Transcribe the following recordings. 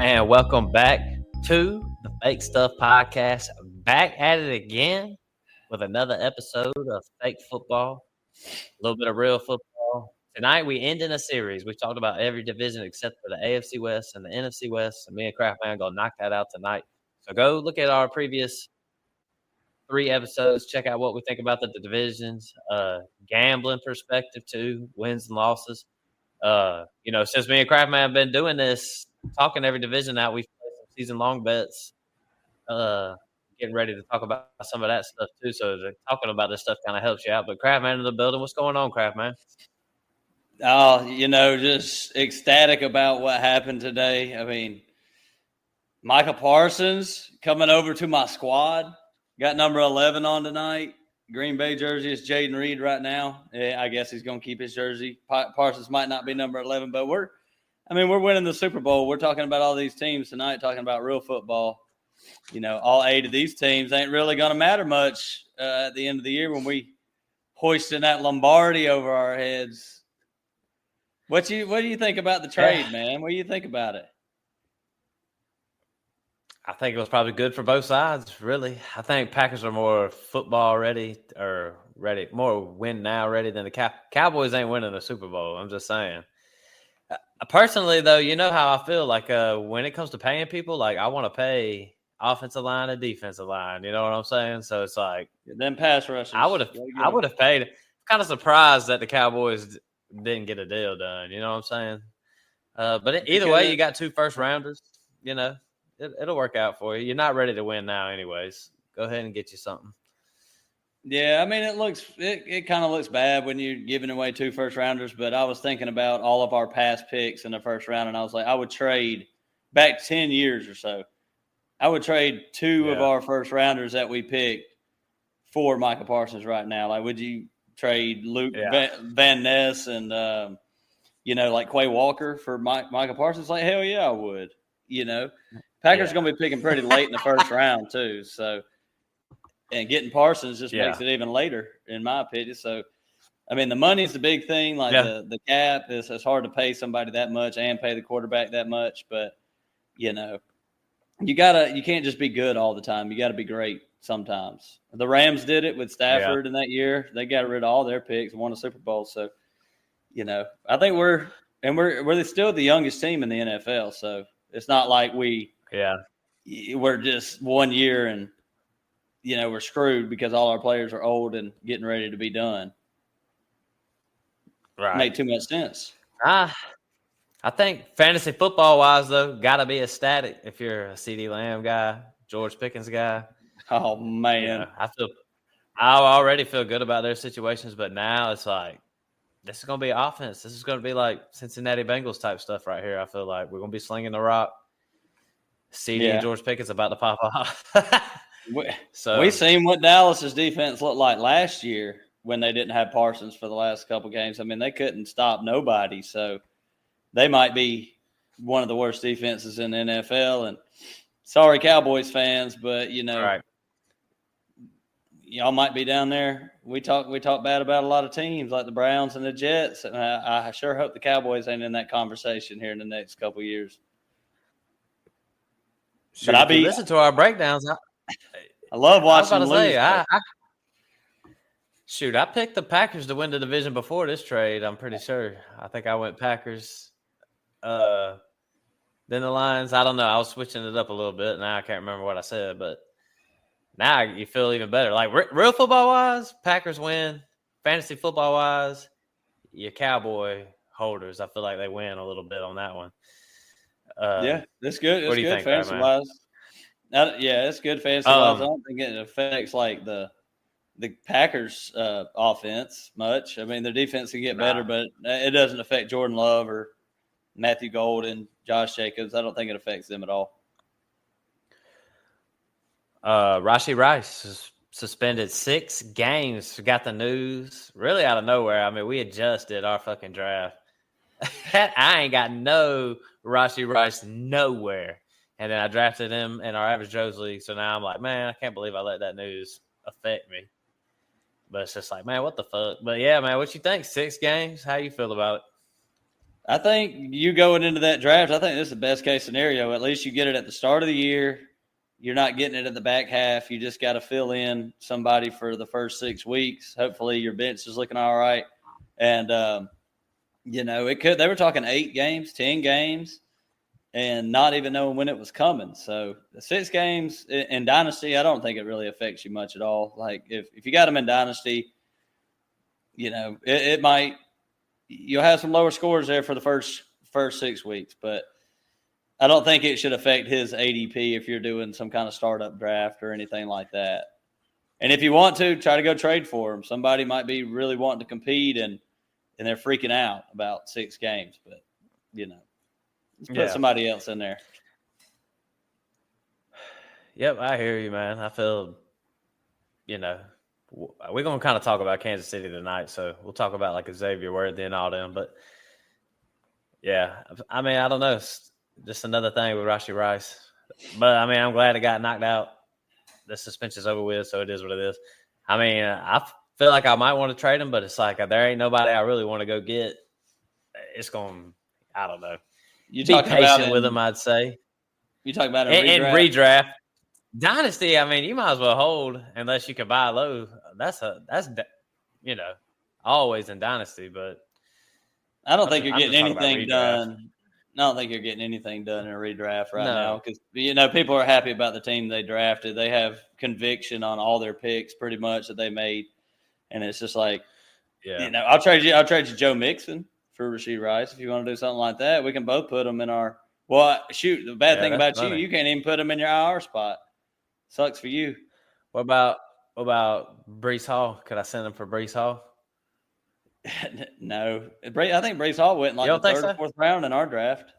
And welcome back to the Fake Stuff Podcast. Back at it again with another episode of Fake Football, a little bit of real football. Tonight we end in a series. We talked about every division except for the AFC West and the NFC West, and me and Craftman are going to knock that out tonight. So go look at our previous 3 episodes. Check out what we think about the divisions, gambling perspective too, wins and losses. Since me and Craftman have been doing this, talking every division out, we've played some season-long bets, getting ready to talk about some of that stuff too. So talking about this stuff kind of helps you out. But Craftman in the building, what's going on, Craftman? Oh, just ecstatic about what happened today. I mean, Micah Parsons coming over to my squad. Got number 11 on tonight. Green Bay jersey is Jaden Reed right now. I guess he's going to keep his jersey. Parsons might not be number 11, but we're winning the Super Bowl. We're talking about all these teams tonight, talking about real football. All 8 of these teams ain't really going to matter much at the end of the year when we hoisting that Lombardi over our heads. What do you think about the trade, man? What do you think about it? I think it was probably good for both sides, really. I think Packers are more football ready, more win now ready than the Cowboys ain't winning the Super Bowl. I'm just saying. Personally, though, you know how I feel. Like when it comes to paying people, like I want to pay offensive line and defensive line. You know what I'm saying? So it's like then pass rushers. I would have paid. I'm kind of surprised that the Cowboys didn't get a deal done. You know what I'm saying? But either way, you got 2 first rounders. It'll work out for you. You're not ready to win now, anyways. Go ahead and get you something. Yeah, I mean, it kind of looks bad when you're giving away 2 first rounders. But I was thinking about all of our past picks in the first round, and I was like, I would trade back 10 years or so. I would trade 2 of our first rounders that we picked for Micah Parsons right now. Like, would you trade Luke Van Ness and like Quay Walker for Micah Parsons? Like, hell yeah, I would. Packers are going to be picking pretty late in the first round too. So, and getting Parsons just makes it even later, in my opinion. So, I mean, the money's the big thing. Like the cap it's hard to pay somebody that much and pay the quarterback that much. But you can't just be good all the time. You got to be great sometimes. The Rams did it with Stafford in that year. They got rid of all their picks and won a Super Bowl. So, I think we're still the youngest team in the NFL. So it's not like we're just 1 year and we're screwed because all our players are old and getting ready to be done. Right. Make too much sense. I think fantasy football wise though, gotta be ecstatic if you're a CD Lamb guy, George Pickens guy. Oh man. I already feel good about their situations, but now it's like this is gonna be offense. This is gonna be like Cincinnati Bengals type stuff right here. I feel like we're gonna be slinging the rock. CD and George Pickens about to pop off. So we seen what Dallas's defense looked like last year when they didn't have Parsons for the last couple games. I mean, they couldn't stop nobody. So they might be one of the worst defenses in the NFL. And sorry, Cowboys fans, but right. Y'all might be down there. We talk bad about a lot of teams like the Browns and the Jets. And I sure hope the Cowboys ain't in that conversation here in the next couple of years. But I listen to our breakdowns. I love watching them lose. I picked the Packers to win the division before this trade. I'm pretty sure. I think I went Packers. Then the Lions. I don't know. I was switching it up a little bit. Now I can't remember what I said, but now you feel even better. Like real football wise, Packers win. Fantasy football wise, your Cowboy holders. I feel like they win a little bit on that one. That's good. It's good fantasy wise. It's good fantasy wise. I don't think it affects like the Packers offense much. I mean, their defense can get better, but it doesn't affect Jordan Love or Matthew Golden, Josh Jacobs. I don't think it affects them at all. Rashee Rice is suspended 6 games. Got the news really out of nowhere. I mean, we had just did our fucking draft. I ain't got no Rashee Rice nowhere. And then I drafted him in our Average Joe's League. So now I'm like, man, I can't believe I let that news affect me. But it's just like, man, what the fuck? But yeah, man, what you think? 6 games? How you feel about it? I think you going into that draft, I think this is the best case scenario. At least you get it at the start of the year. You're not getting it at the back half. You just got to fill in somebody for the first 6 weeks. Hopefully your bench is looking all right. And, they were talking 8 games, 10 games, and not even knowing when it was coming. So the 6 games in Dynasty, I don't think it really affects you much at all. Like if you got them in Dynasty, it might – you'll have some lower scores there for the first 6 weeks, but I don't think it should affect his ADP if you're doing some kind of startup draft or anything like that. And if you want to, try to go trade for him. Somebody might be really wanting to compete and they're freaking out about 6 games, but let's put somebody else in there. Yep, I hear you, man. I feel, we're going to kind of talk about Kansas City tonight, so we'll talk about like Xavier Worthy and all them. But, yeah, I mean, I don't know. It's just another thing with Rashee Rice. But, I mean, I'm glad it got knocked out. The suspension's over with, so it is what it is. I mean, I feel like I might want to trade him, but it's like there ain't nobody I really want to go get. It's going – I don't know. You be patient with him, I'd say. You talking about in redraft. Dynasty, I mean, you might as well hold unless you can buy low. That's always in Dynasty, but I don't think you're getting anything done. I don't think you're getting anything done in a redraft now because people are happy about the team they drafted. They have conviction on all their picks pretty much that they made, and it's just like, I'll trade you Joe Mixon for Rashee Rice if you want to do something like that. We can both put them in our. Well, shoot, the bad thing about you can't even put them in your IR spot. Sucks for you. What about Breece Hall? Could I send him for Breece Hall? No. I think Breece Hall went like the 3rd or 4th round in our draft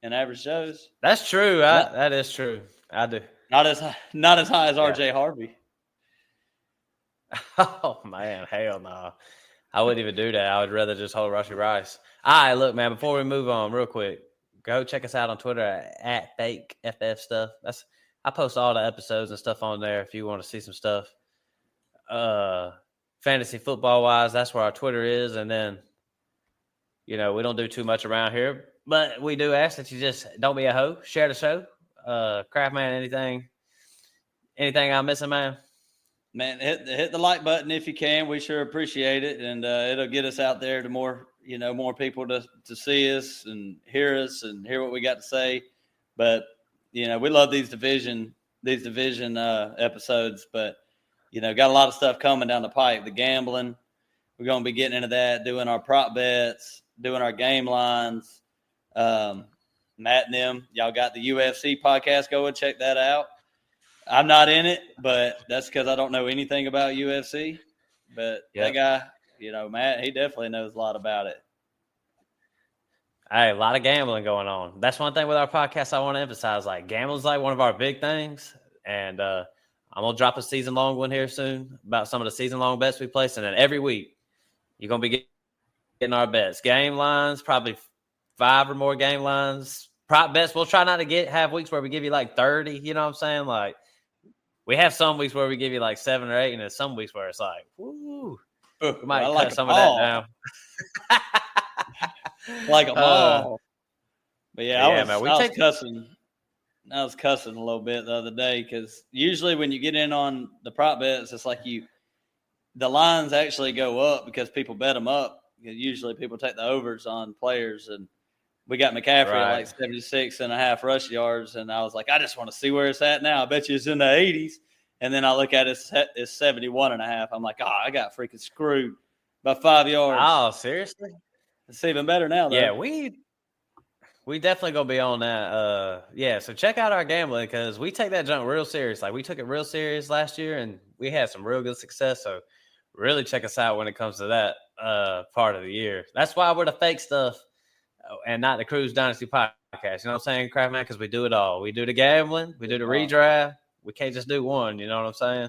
in Average Joe's. That's true. That is true. I do. Not as high as RJ Harvey. Oh, man. Hell no. I wouldn't even do that. I would rather just hold Rashee Rice. All right, look, man, before we move on real quick, go check us out on Twitter at FakeFF Stuff. I post all the episodes and stuff on there if you want to see some stuff. Fantasy football-wise, that's where our Twitter is. And then, we don't do too much around here. But we do ask that you just don't be a hoe. Share the show. Craft Man, anything I'm missing, man? Man, hit the like button if you can. We sure appreciate it. And it'll get us out there to more people to see us and hear what we got to say. But, we love these division episodes, but, got a lot of stuff coming down the pipe. The gambling, we're going to be getting into that, doing our prop bets, doing our game lines. Matt and them, y'all got the UFC podcast going. Check that out. I'm not in it, but that's because I don't know anything about UFC. But that guy, Matt, he definitely knows a lot about it. Hey, a lot of gambling going on. That's one thing with our podcast I want to emphasize. Like, gambling's like one of our big things. And I'm going to drop a season-long one here soon about some of the season-long bets we place. And then every week, you're going to be getting our bets. Game lines, probably 5 or more game lines. Prop bets, we'll try not to have weeks where we give you like 30. You know what I'm saying? Like, we have some weeks where we give you like 7 or 8, and then some weeks where it's like, woo. We might cut some of that down. Like a ball. But I was cussing a little bit the other day because usually when you get in on the prop bets, it's like the lines actually go up because people bet them up. Usually people take the overs on players, and we got McCaffrey at like 76.5 rush yards, and I was like, I just want to see where it's at now. I bet you it's in the 80s. And then I look at it, it's 71.5. I'm like, I got freaking screwed by 5 yards. Oh, seriously? It's even better now, though. Yeah, we definitely gonna be on that. So check out our gambling because we take that junk real serious. Like, we took it real serious last year, and we had some real good success. So really check us out when it comes to that part of the year. That's why we're the fake stuff and not the Cruise Dynasty podcast. You know what I'm saying, Craft Man? Because we do it all. We do the gambling. We do the redraft. We can't just do one. You know what I'm saying?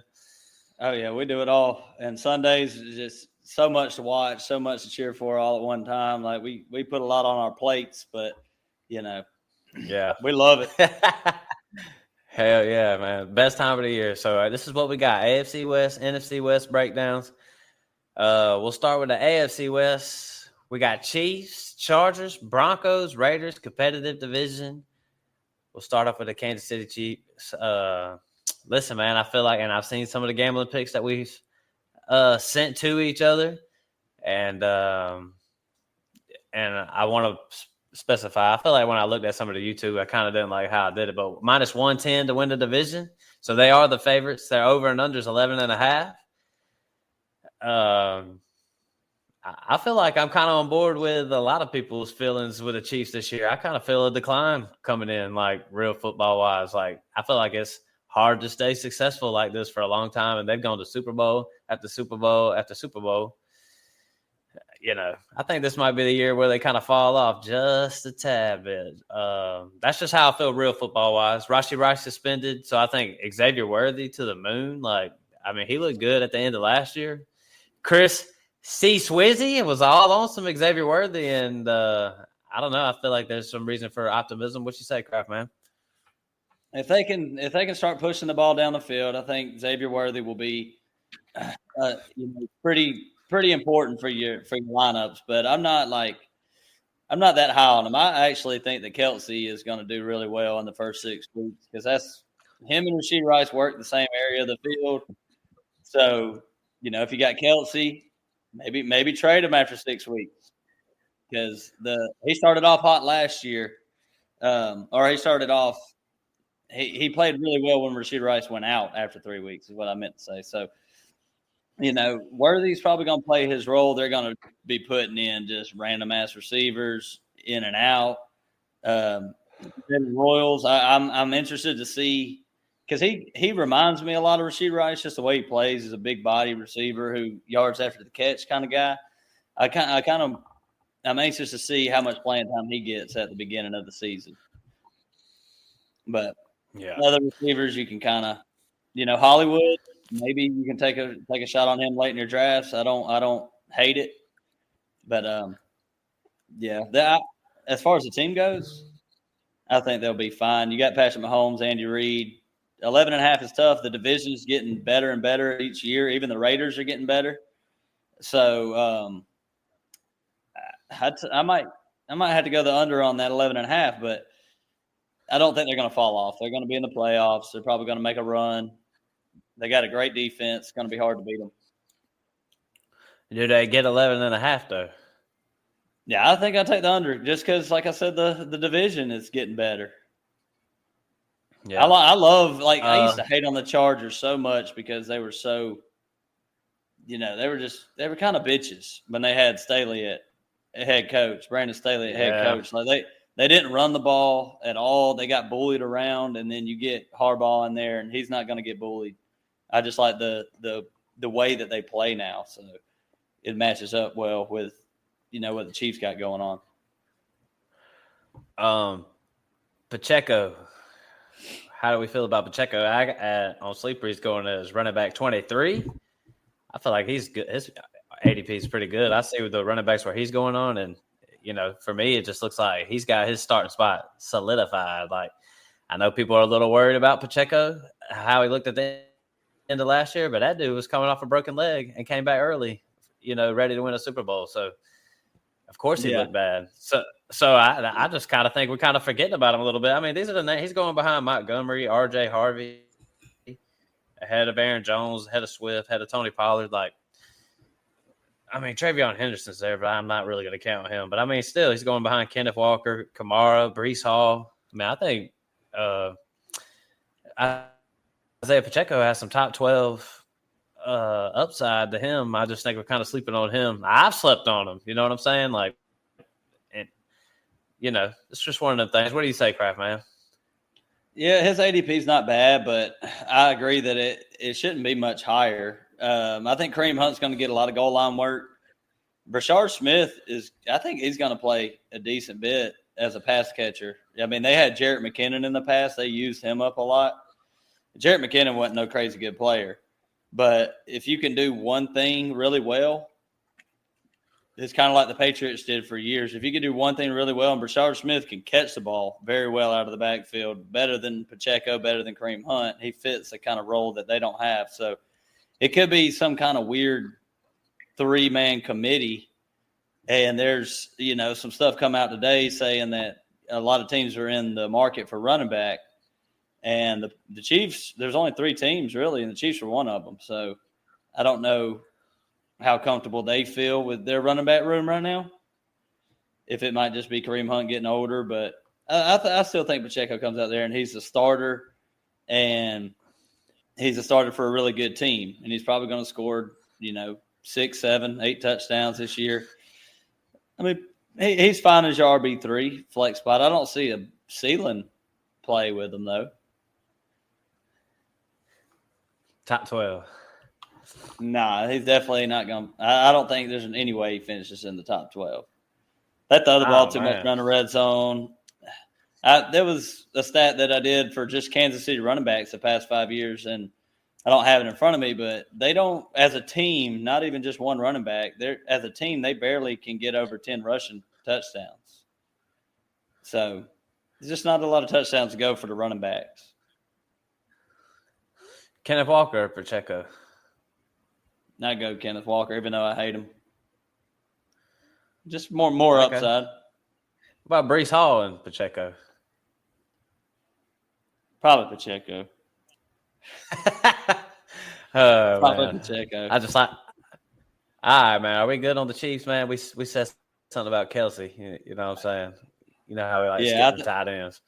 Oh, yeah, we do it all. And Sundays is just so much to watch, so much to cheer for all at one time. Like we put a lot on our plates, but Yeah. we love it. Hell yeah, man. Best time of the year. So this is what we got. AFC West, NFC West breakdowns. We'll start with the AFC West. We got Chiefs, Chargers, Broncos, Raiders, competitive division. We'll start off with the Kansas City Chiefs. Listen, man, I feel like, and I've seen some of the gambling picks that we've sent to each other, and I want to specify. I feel like when I looked at some of the YouTube, I kind of didn't like how I did it, but minus 110 to win the division. So they are the favorites. Their over and under is 11.5. I feel like I'm kind of on board with a lot of people's feelings with the Chiefs this year. I kind of feel a decline coming in, like real football wise. Like I feel like it's hard to stay successful like this for a long time, and they've gone to Super Bowl after Super Bowl after Super Bowl. I think this might be the year where they kind of fall off just a tad bit. That's just how I feel real football wise. Rashee Rice suspended, so I think Xavier Worthy to the moon. He looked good at the end of last year. Chris C. Swizzy was all on some Xavier Worthy, and I don't know. I feel like there's some reason for optimism. What you say, Kraft man? If they can start pushing the ball down the field, I think Xavier Worthy will be pretty important for your lineups. But I'm not that high on him. I actually think that Kelsey is going to do really well in the first 6 weeks because that's him and Rashee Rice work the same area of the field. So if you got Kelsey, maybe trade him after 6 weeks because he started off hot last year, or he started off. He played really well when Rashee Rice went out after 3 weeks, is what I meant to say. So, Worthy's probably going to play his role. They're going to be putting in just random ass receivers in and out. Royals, I'm interested to see because he reminds me a lot of Rashee Rice, just the way he plays. He's a big body receiver who yards after the catch kind of guy. I'm anxious to see how much playing time he gets at the beginning of the season. But other receivers, you can kind of, Hollywood. Maybe you can take a shot on him late in your drafts. I don't hate it, but as far as the team goes, I think they'll be fine. You got Patrick Mahomes, Andy Reid. 11.5 is tough. The division is getting better and better each year. Even the Raiders are getting better. So I might have to go the under on that 11.5, but I don't think they're going to fall off. They're going to be in the playoffs. They're probably going to make a run. They got a great defense. It's going to be hard to beat them. Do they get 11.5 though? Yeah, I think I take the under just because, like I said, the division is getting better. Yeah, I love I used to hate on the Chargers so much because they were so, they were kind of bitches when they had Staley at head coach, Brandon Staley at head coach. Like they didn't run the ball at all. They got bullied around, and then you get Harbaugh in there, and he's not going to get bullied. I just like the way that they play now, so it matches up well with what the Chiefs got going on. Pacheco. How do we feel about Pacheco? On Sleeper, he's going as running back 23. I feel like he's good. His ADP is pretty good. I see with the running backs where he's going on, and for me, it just looks like he's got his starting spot solidified. Like I know people are a little worried about Pacheco, how he looked at the end of last year, but that dude was coming off a broken leg and came back early, ready to win a Super Bowl. So of course he looked bad. So I just kind of think we're kind of forgetting about him a little bit. I mean, these are the names. He's going behind Montgomery, RJ Harvey, ahead of Aaron Jones, ahead of Swift, ahead of Tony Pollard. Travion Henderson's there, but I'm not really going to count on him. But, still, he's going behind Kenneth Walker, Kamara, Breece Hall. I think Isaiah Pacheco has some top 12 upside to him. I just think we're kind of sleeping on him. I've slept on him. You know what I'm saying? It's just one of them things. What do you say, Kraft, man? Yeah, his ADP is not bad, but I agree that it shouldn't be much higher. I think Kareem Hunt's going to get a lot of goal line work. Brashard Smith I think he's going to play a decent bit as a pass catcher. They had Jarrett McKinnon in the past. They used him up a lot. Jarrett McKinnon wasn't no crazy good player. But if you can do one thing really well, it's kind of like the Patriots did for years. If you could do one thing really well, and Brashard Smith can catch the ball very well out of the backfield, better than Pacheco, better than Kareem Hunt, he fits the kind of role that they don't have. So it could be some kind of weird 3-man committee. And there's, some stuff come out today saying that a lot of teams are in the market for running back. And the Chiefs, there's only 3 teams really, and the Chiefs are one of them. So I don't know how comfortable they feel with their running back room right now. If it might just be Kareem Hunt getting older, but I still think Pacheco comes out there and he's a starter, and he's a starter for a really good team, and he's probably going to score, 6, 7, 8 touchdowns this year. I mean, he's fine as your RB3 flex spot. I don't see a ceiling play with him though. Top 12. Nah, he's definitely not going to – I don't think there's any way he finishes in the top 12. Let the other ball too much run the red zone. There was a stat that I did for just Kansas City running backs the past 5 years, and I don't have it in front of me, but they don't – as a team, not even just one running back, as a team, they barely can get over 10 rushing touchdowns. So there's just not a lot of touchdowns to go for the running backs. Kenneth Walker or Pacheco? Not go Kenneth Walker, even though I hate him. Just more Okay. upside. What about Breece Hall and Pacheco? Probably Pacheco. Probably Man. Pacheco. I just like. All right, man. Are we good on the Chiefs, man? We said something about Kelsey. You know what I'm saying? You know how we like skipping tight ends.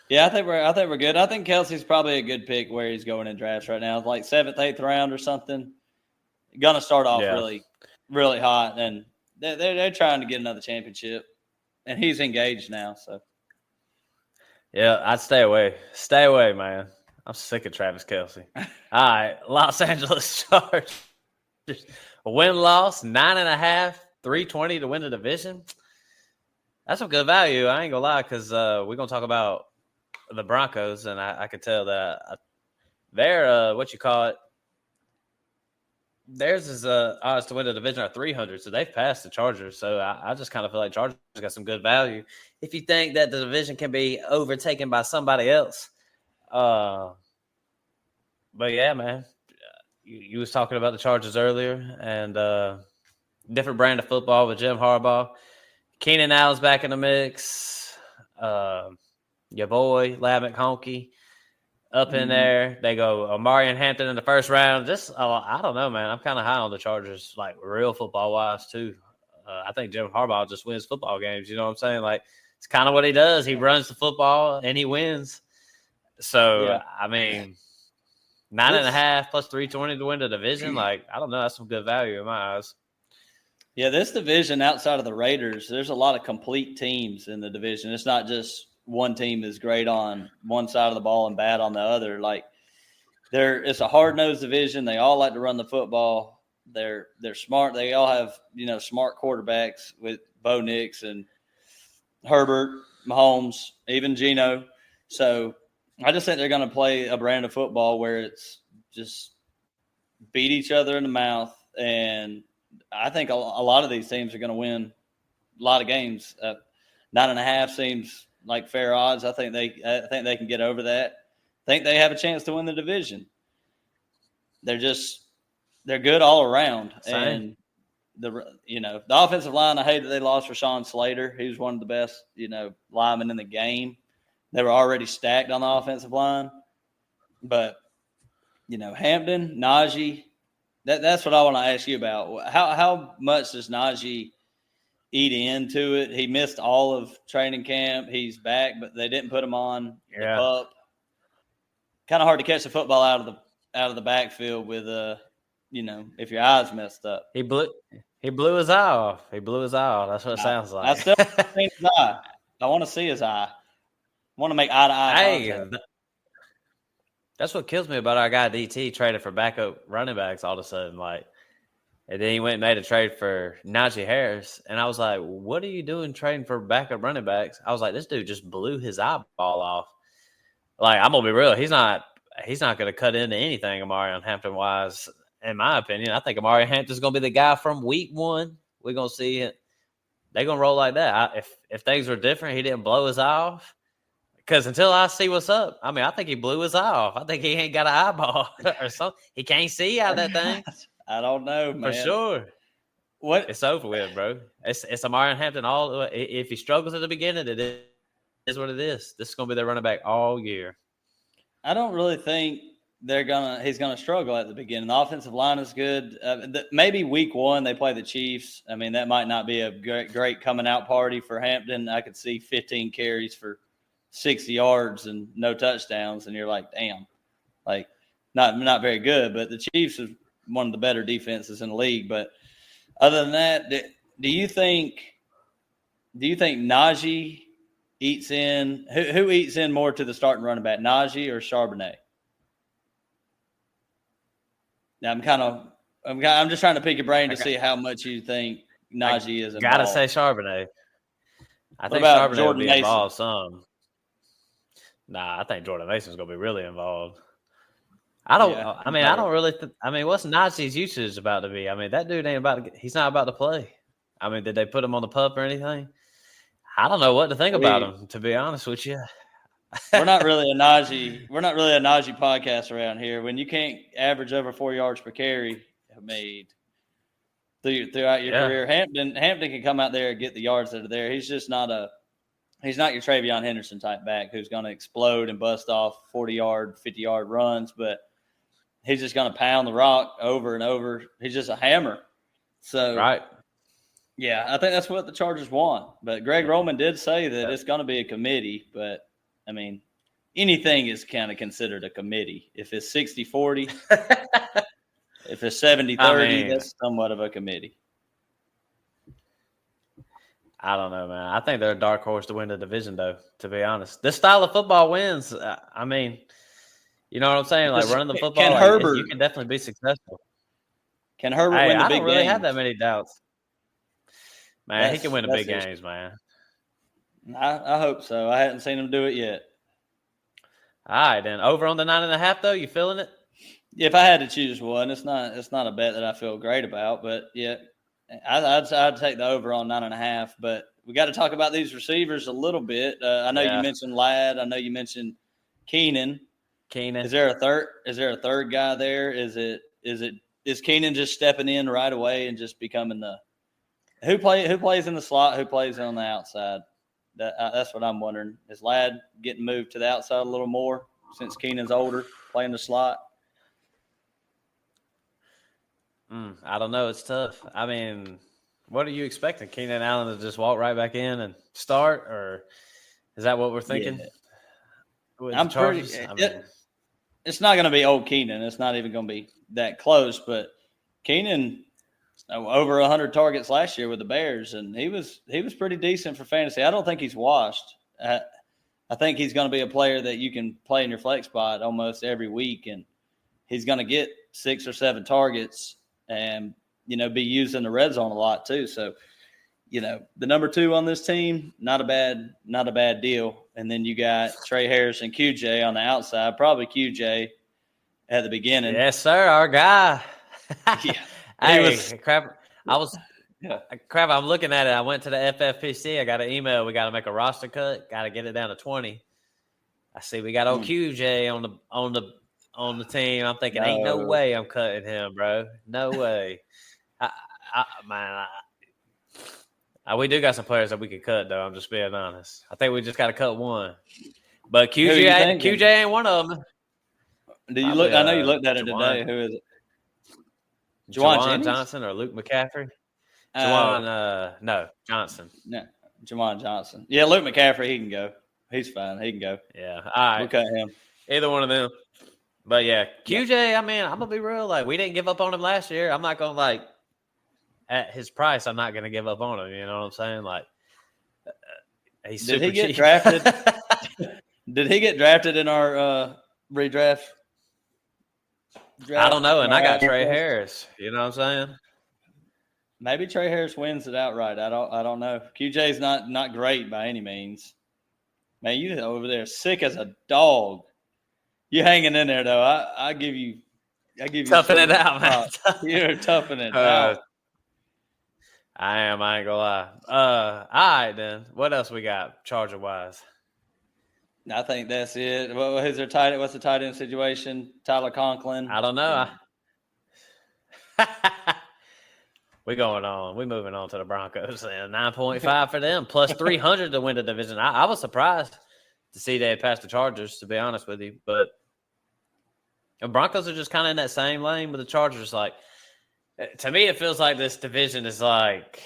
Yeah, I think we're good. I think Kelsey's probably a good pick where he's going in drafts right now, like 7th, 8th round or something. Gonna start off really, really hot, and they're trying to get another championship, and he's engaged now. So yeah, I'd stay away. Stay away, man. I'm sick of Travis Kelsey. All right, Los Angeles Chargers. Win-loss, 9.5, 320 to win the division. That's some good value. I ain't gonna lie, because we're gonna talk about the Broncos, and I could tell that they're theirs is odds to win the division are 300, so they've passed the Chargers. So I just kind of feel like Chargers got some good value. If you think that the division can be overtaken by somebody else, but yeah, man, you was talking about the Chargers earlier, and different brand of football with Jim Harbaugh. Keenan Allen's back in the mix. Your boy, Lab McConkey, up in there. They go Omarion Hampton in the first round. Just, I don't know, man. I'm kind of high on the Chargers, like real football-wise, too. I think Jim Harbaugh just wins football games. You know what I'm saying? Like, it's kind of what he does. He runs the football, and he wins. So, yeah. I mean, 9.5 plus 320 to win the division. Like, I don't know. That's some good value in my eyes. Yeah, this division outside of the Raiders, there's a lot of complete teams in the division. It's not just one team is great on one side of the ball and bad on the other. Like, it's a hard-nosed division. They all like to run the football. They're smart. They all have, smart quarterbacks with Bo Nix and Herbert, Mahomes, even Geno. So I just think they're going to play a brand of football where it's just beat each other in the mouth. And I think a lot of these teams are going to win a lot of games. 9.5 seems like fair odds. I think they can get over that. I think they have a chance to win the division. They're good all around. Same. And the offensive line, I hate that they lost Rashawn Slater. He was one of the best, linemen in the game. They were already stacked on the offensive line. But, Hampton, Najee, that's what I want to ask you about. How much does Najee eat into it? He missed all of training camp. He's back, but they didn't put him on the pup. Kind of hard to catch the football out of the backfield with if your eye's messed up. He blew his eye off. That's what it sounds like. I still seen his eye. I want to see his eye. I want to make eye-to-eye contact. That's what kills me about our guy DT traded for backup running backs all of a sudden. Like, and then he went and made a trade for Najee Harris. And I was like, what are you doing trading for backup running backs? I was like, this dude just blew his eyeball off. Like, I'm going to be real. He's not going to cut into anything Omarion Hampton-wise. in my opinion, I think Amari Hampton's going to be the guy from week 1. We're going to see it. They're going to roll like that. If things were different, he didn't blow his eye off. Because until I see what's up, I mean, I think he blew his eye off. I think he ain't got an eyeball or something. He can't see out of that thing. I don't know, man. For sure. What? It's over with, bro. It's Amari Hampton. If he struggles at the beginning, it is what it is. This is going to be their running back all year. I don't really think he's gonna struggle at the beginning. The offensive line is good. Maybe week 1 they play the Chiefs. I mean, that might not be a great coming out party for Hampton. I could see 15 carries for 60 yards and no touchdowns, and you're like, damn, like not very good. But the Chiefs is one of the better defenses in the league. But other than that, do you think Najee eats in? Who eats in more to the starting running back, Najee or Charbonnet? Now I'm just trying to pick your brain to see how much you think Najee is involved. Gotta say Charbonnet. I think Charbonnet will be involved some. Nah, I think Jordan Mason's gonna be really involved. I don't really. What's Najee's usage about to be? I mean, that dude ain't about to. He's not about to play. I mean, did they put him on the pup or anything? I don't know what to think about him, to be honest with you. We're not really a Najee podcast around here. When you can't average over 4 yards per carry, throughout your career, Hampton can come out there and get the yards that are there. He's just not he's not your Travion Henderson type back who's going to explode and bust off 40-yard, 50-yard runs, but he's just going to pound the rock over and over. He's just a hammer. So, right. Yeah, I think that's what the Chargers want. But Greg Roman did say that it's going to be a committee, but I mean, anything is kind of considered a committee. If it's 60-40, if it's 70-30, that's somewhat of a committee. I don't know, man. I think they're a dark horse to win the division, though, to be honest. This style of football wins. I mean, you know what I'm saying? Like, running the football, you can definitely be successful. Can Herbert win the big games? I don't really have that many doubts. Man, he can win the big games, man. I hope so. I hadn't seen him do it yet. All right, then. Over on the 9.5, though? You feeling it? If I had to choose one, it's not a bet that I feel great about, but yeah, I'd take the over on 9.5. But we got to talk about these receivers a little bit. I know you mentioned Ladd. I know you mentioned Keenan. Is there a third guy there? Is Keenan just stepping in right away and just becoming who plays in the slot? Who plays on the outside? That's what I'm wondering. Is Ladd getting moved to the outside a little more since Keenan's older, playing the slot? I don't know. It's tough. I mean, what are you expecting? Keenan Allen to just walk right back in and start, or is that what we're thinking? Yeah. It's not going to be old Keenan. It's not even going to be that close. But Keenan over 100 targets last year with the Bears, and he was pretty decent for fantasy. I don't think he's washed. I think he's going to be a player that you can play in your flex spot almost every week, and he's going to get 6 or 7 targets and, be used in the red zone a lot too. So, the number 2 on this team, not a bad deal. And then you got Trey Harris and QJ on the outside, probably QJ at the beginning. Yes, sir. Our guy. Yeah. Crap. I'm looking at it. I went to the FFPC. I got an email. We got to make a roster cut. Got to get it down to 20. I see we got old QJ on the team. I'm thinking, ain't no way I'm cutting him, bro. No way. We do got some players that we could cut, though. I'm just being honest. I think we just got to cut one. But QJ ain't one of them. Do you look? I know you looked at it today. Who is it? Juwan Johnson or Luke McCaffrey? No, Johnson. No, Juwan Johnson. Yeah, Luke McCaffrey, he can go. He's fine. He can go. Yeah. All right. We'll cut him. Either one of them. But, yeah, QJ, I mean, I'm going to be real. Like, we didn't give up on him last year. I'm not going to, at his price, I'm not going to give up on him. You know what I'm saying? Like, he's super cheap. Did he get drafted? Did he get drafted in our redraft? I don't know, and I got Trey Harris. You know what I'm saying? Maybe Trey Harris wins it outright. I don't know. QJ's not great by any means. Man, you over there sick as a dog. You hanging in there though. I give you I give you Toughing it out, man. You're toughing it out. I am. I ain't gonna lie. All right, then. What else we got, Charger wise? I think that's it. What's the tight end situation? Tyler Conklin. I don't know. We're going on. We're moving on to the Broncos. And 9.5 for them, plus 300 to win the division. I was surprised to see they had passed the Chargers, to be honest with you. But the Broncos are just kind of in that same lane with the Chargers. Like, to me, it feels like this division is like,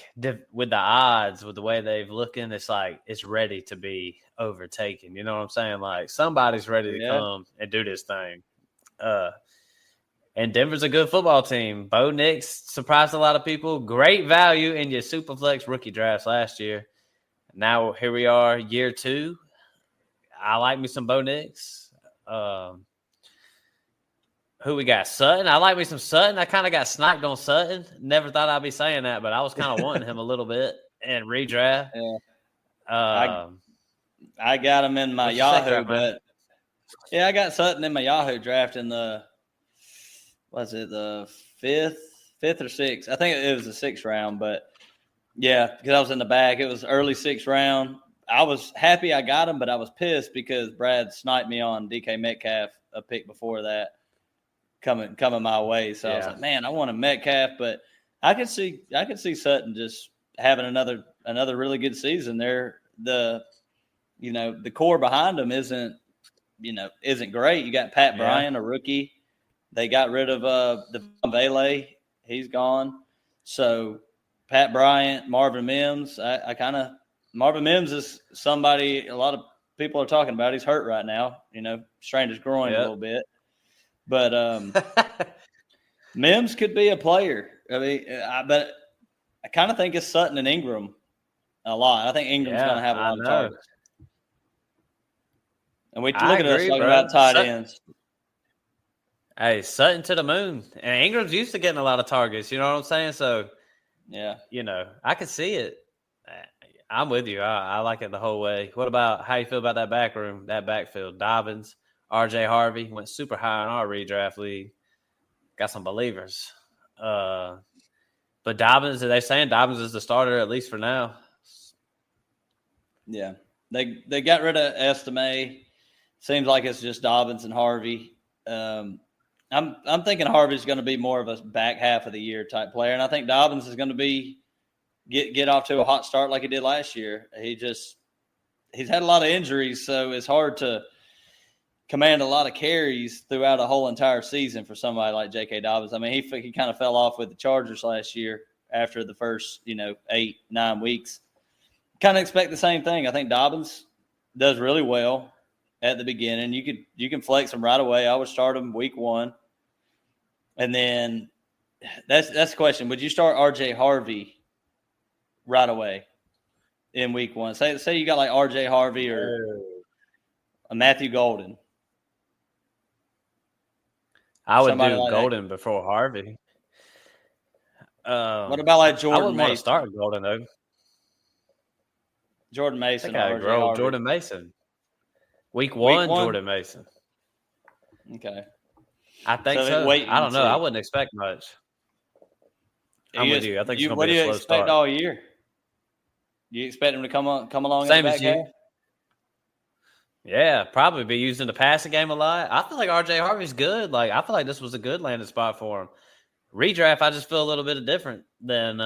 with the odds, with the way they've looking, it's like it's ready to be overtaken. You know what I'm saying? Like, somebody's ready to come and do this thing. And Denver's a good football team. Bo Nix surprised a lot of people. Great value in your Superflex rookie drafts last year. Now here we are, year 2. I like me some Bo Nix. Who we got? Sutton. I like me some Sutton. I kind of got sniped on Sutton. Never thought I'd be saying that, but I was kind of wanting him a little bit and redraft. Yeah. I got him in my Yahoo, but I got Sutton in my Yahoo draft in the fifth or sixth? I think it was the 6th round, but yeah, because I was in the back. It was early 6th round. I was happy I got him, but I was pissed because Brad sniped me on DK Metcalf a pick before that coming my way. So I was like, man, I want a Metcalf, but I could see Sutton just having another really good season there. The core behind him isn't great. You got Pat Bryant, a rookie. They got rid of Devon Bailey. He's gone. So Pat Bryant, Marvin Mims. Marvin Mims is somebody a lot of people are talking about. He's hurt right now. Strained his groin a little bit. But Mims could be a player. I mean, but I kind of think it's Sutton and Ingram a lot. I think Ingram's going to have a lot of targets. And we look at us talking about tight ends. Hey, Sutton to the moon. And Ingram's used to getting a lot of targets. You know what I'm saying? So, yeah, I could see it. I'm with you. I like it the whole way. What about how you feel about that backfield? Dobbins, RJ Harvey went super high in our redraft league. Got some believers. But Dobbins, are they saying Dobbins is the starter at least for now? Yeah. They got rid of Estime. Seems like it's just Dobbins and Harvey. I'm thinking Harvey's going to be more of a back half of the year type player, and I think Dobbins is going to be get off to a hot start like he did last year. He's had a lot of injuries, so it's hard to command a lot of carries throughout a whole entire season for somebody like J.K. Dobbins. I mean, he kind of fell off with the Chargers last year after the first 8-9 weeks. Kind of expect the same thing. I think Dobbins does really well at the beginning. You can flex him right away. I would start him week 1. And then that's the question. Would you start RJ Harvey right away in week 1? Say you got like RJ Harvey or a Matthew Golden. I would do like Golden before Harvey. What about like Jordan Mason? I wouldn't want to start Golden though. Jordan Mason. I think I'd grow Jordan Mason. Week one, Jordan Mason. Okay. I think so. I don't know. I wouldn't expect much. I'm with you. I think it's going to be a slow start. What do you expect all year? Do you expect him to come along same as you? Yeah, probably be using the passing game a lot. I feel like RJ Harvey's good. Like I feel like this was a good landing spot for him. Redraft, I just feel a little bit different than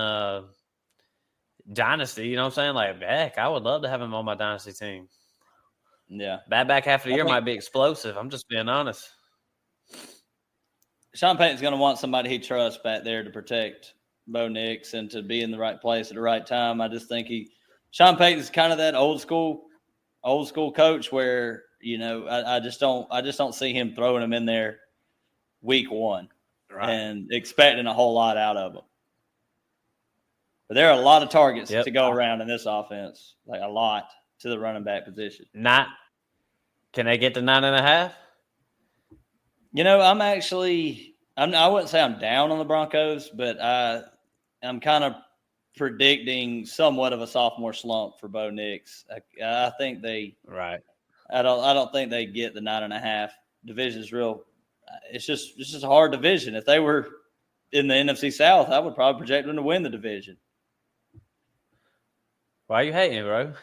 Dynasty. You know what I'm saying? Like, heck, I would love to have him on my Dynasty team. Yeah. That back half of the year might be explosive. I'm just being honest. Sean Payton's going to want somebody he trusts back there to protect Bo Nix and to be in the right place at the right time. I just think Sean Payton's kind of that old school coach where, I just don't see him throwing him in there week 1 and expecting a whole lot out of him. But there are a lot of targets to go around in this offense, like a lot to the running back position. Can they get to 9.5? I wouldn't say I'm down on the Broncos, but I'm kind of predicting somewhat of a sophomore slump for Bo Nix. I think they I don't think they get the 9.5. Division's real. it's just a hard division. If they were in the NFC South, I would probably project them to win the division. Why are you hating, bro?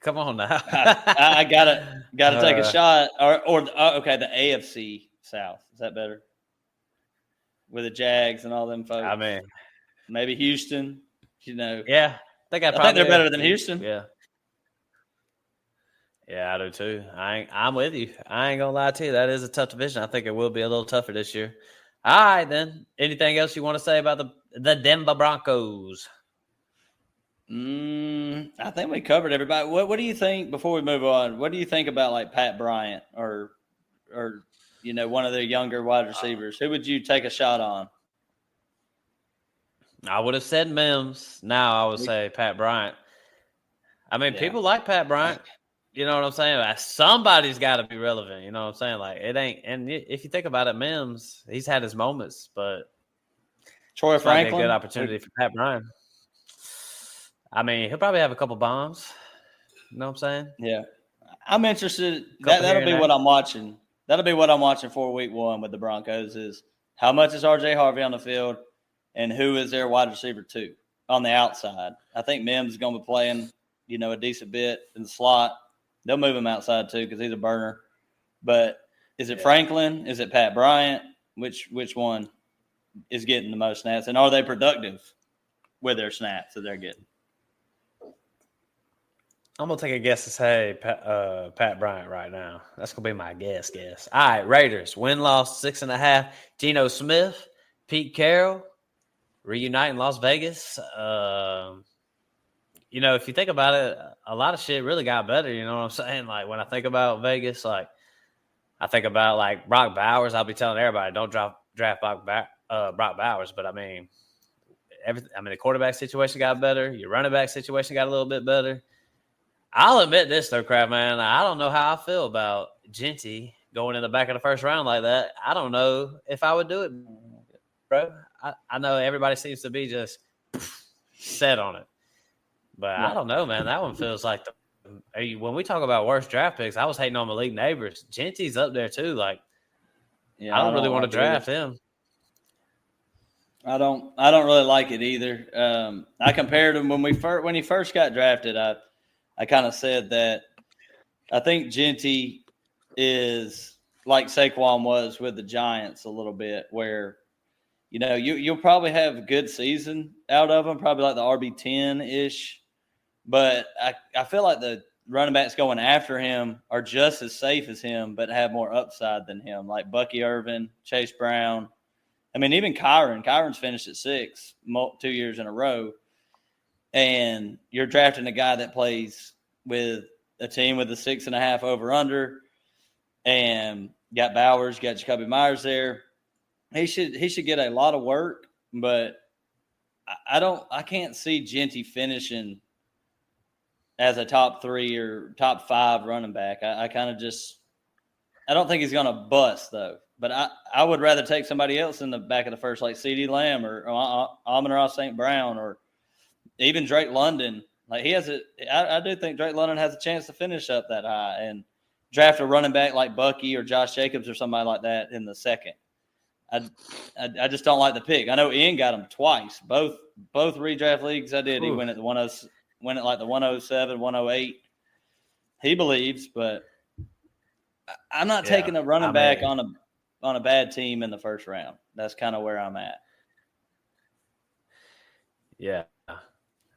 Come on now. I gotta take a shot. Okay, the AFC South. Is that better? With the Jags and all them folks. I mean, maybe Houston. Yeah, I think they're better than Houston. Yeah. Yeah, I do too. I'm with you. I ain't gonna lie to you. That is a tough division. I think it will be a little tougher this year. All right, then. Anything else you want to say about the Denver Broncos? I think we covered everybody. What do you think before we move on? What do you think about like Pat Bryant or one of the younger wide receivers? Who would you take a shot on? I would have said Mims. Now I would say Pat Bryant. I mean, people like Pat Bryant. You know what I'm saying? Like, somebody's got to be relevant. You know what I'm saying? Like, it ain't. And if you think about it, Mims, he's had his moments, but Troy Franklin, a good opportunity for Pat Bryant. I mean, he'll probably have a couple bombs. You know what I'm saying? Yeah, I'm interested. That'll be what I'm watching. That'll be what I'm watching for Week 1 with the Broncos. Is how much is RJ Harvey on the field, and who is their wide receiver 2 on the outside? I think Mims is going to be playing, a decent bit in the slot. They'll move him outside too because he's a burner. But is it Franklin? Is it Pat Bryant? Which one is getting the most snaps? And are they productive with their snaps that they're getting? I'm going to take a guess and say Pat Bryant right now. That's going to be my guess. All right, Raiders. Win-loss 6.5. Geno Smith, Pete Carroll, reunite in Las Vegas. If you think about it, a lot of shit really got better. You know what I'm saying? Like, when I think about Vegas, like, I think about, like, Brock Bowers. I'll be telling everybody, don't draft Brock Bowers. But, I mean, the quarterback situation got better. Your running back situation got a little bit better. I'll admit this, though, Crab, man. I don't know how I feel about Genty going in the back of the first round like that. I don't know if I would do it, bro. I know everybody seems to be just set on it. But I don't know, man. That one feels like when we talk about worst draft picks, I was hating on Malik Neighbors. Genty's up there too. Like, I don't really want to draft him. I don't really like it either. I compared him when he first got drafted. I kind of said that I think Genty is like Saquon was with the Giants a little bit, where you'll probably have a good season out of him, probably like the RB10-ish. But I feel like the running backs going after him are just as safe as him, but have more upside than him, like Bucky Irvin, Chase Brown. I mean, even Kyron. Kyron's finished at 6 2 years in a row. And you're drafting a guy that plays with a team with a 6.5 over-under, and got Bowers, got Jacoby Myers there. He should get a lot of work, but I can't see Genty finishing as a top 3 or top 5 running back. I don't think he's going to bust, though. But I would rather take somebody else in the back of the first, like CeeDee Lamb or Amon-Ra St. Brown, or even Drake London. Like, I do think Drake London has a chance to finish up that high and draft a running back like Bucky or Josh Jacobs or somebody like that in the second. I just don't like the pick. I know Ian got him twice, both redraft leagues I did. He went at like the 107, 108. He believes, but I'm not taking a running back on a bad team in the first round. That's kind of where I'm at. Yeah.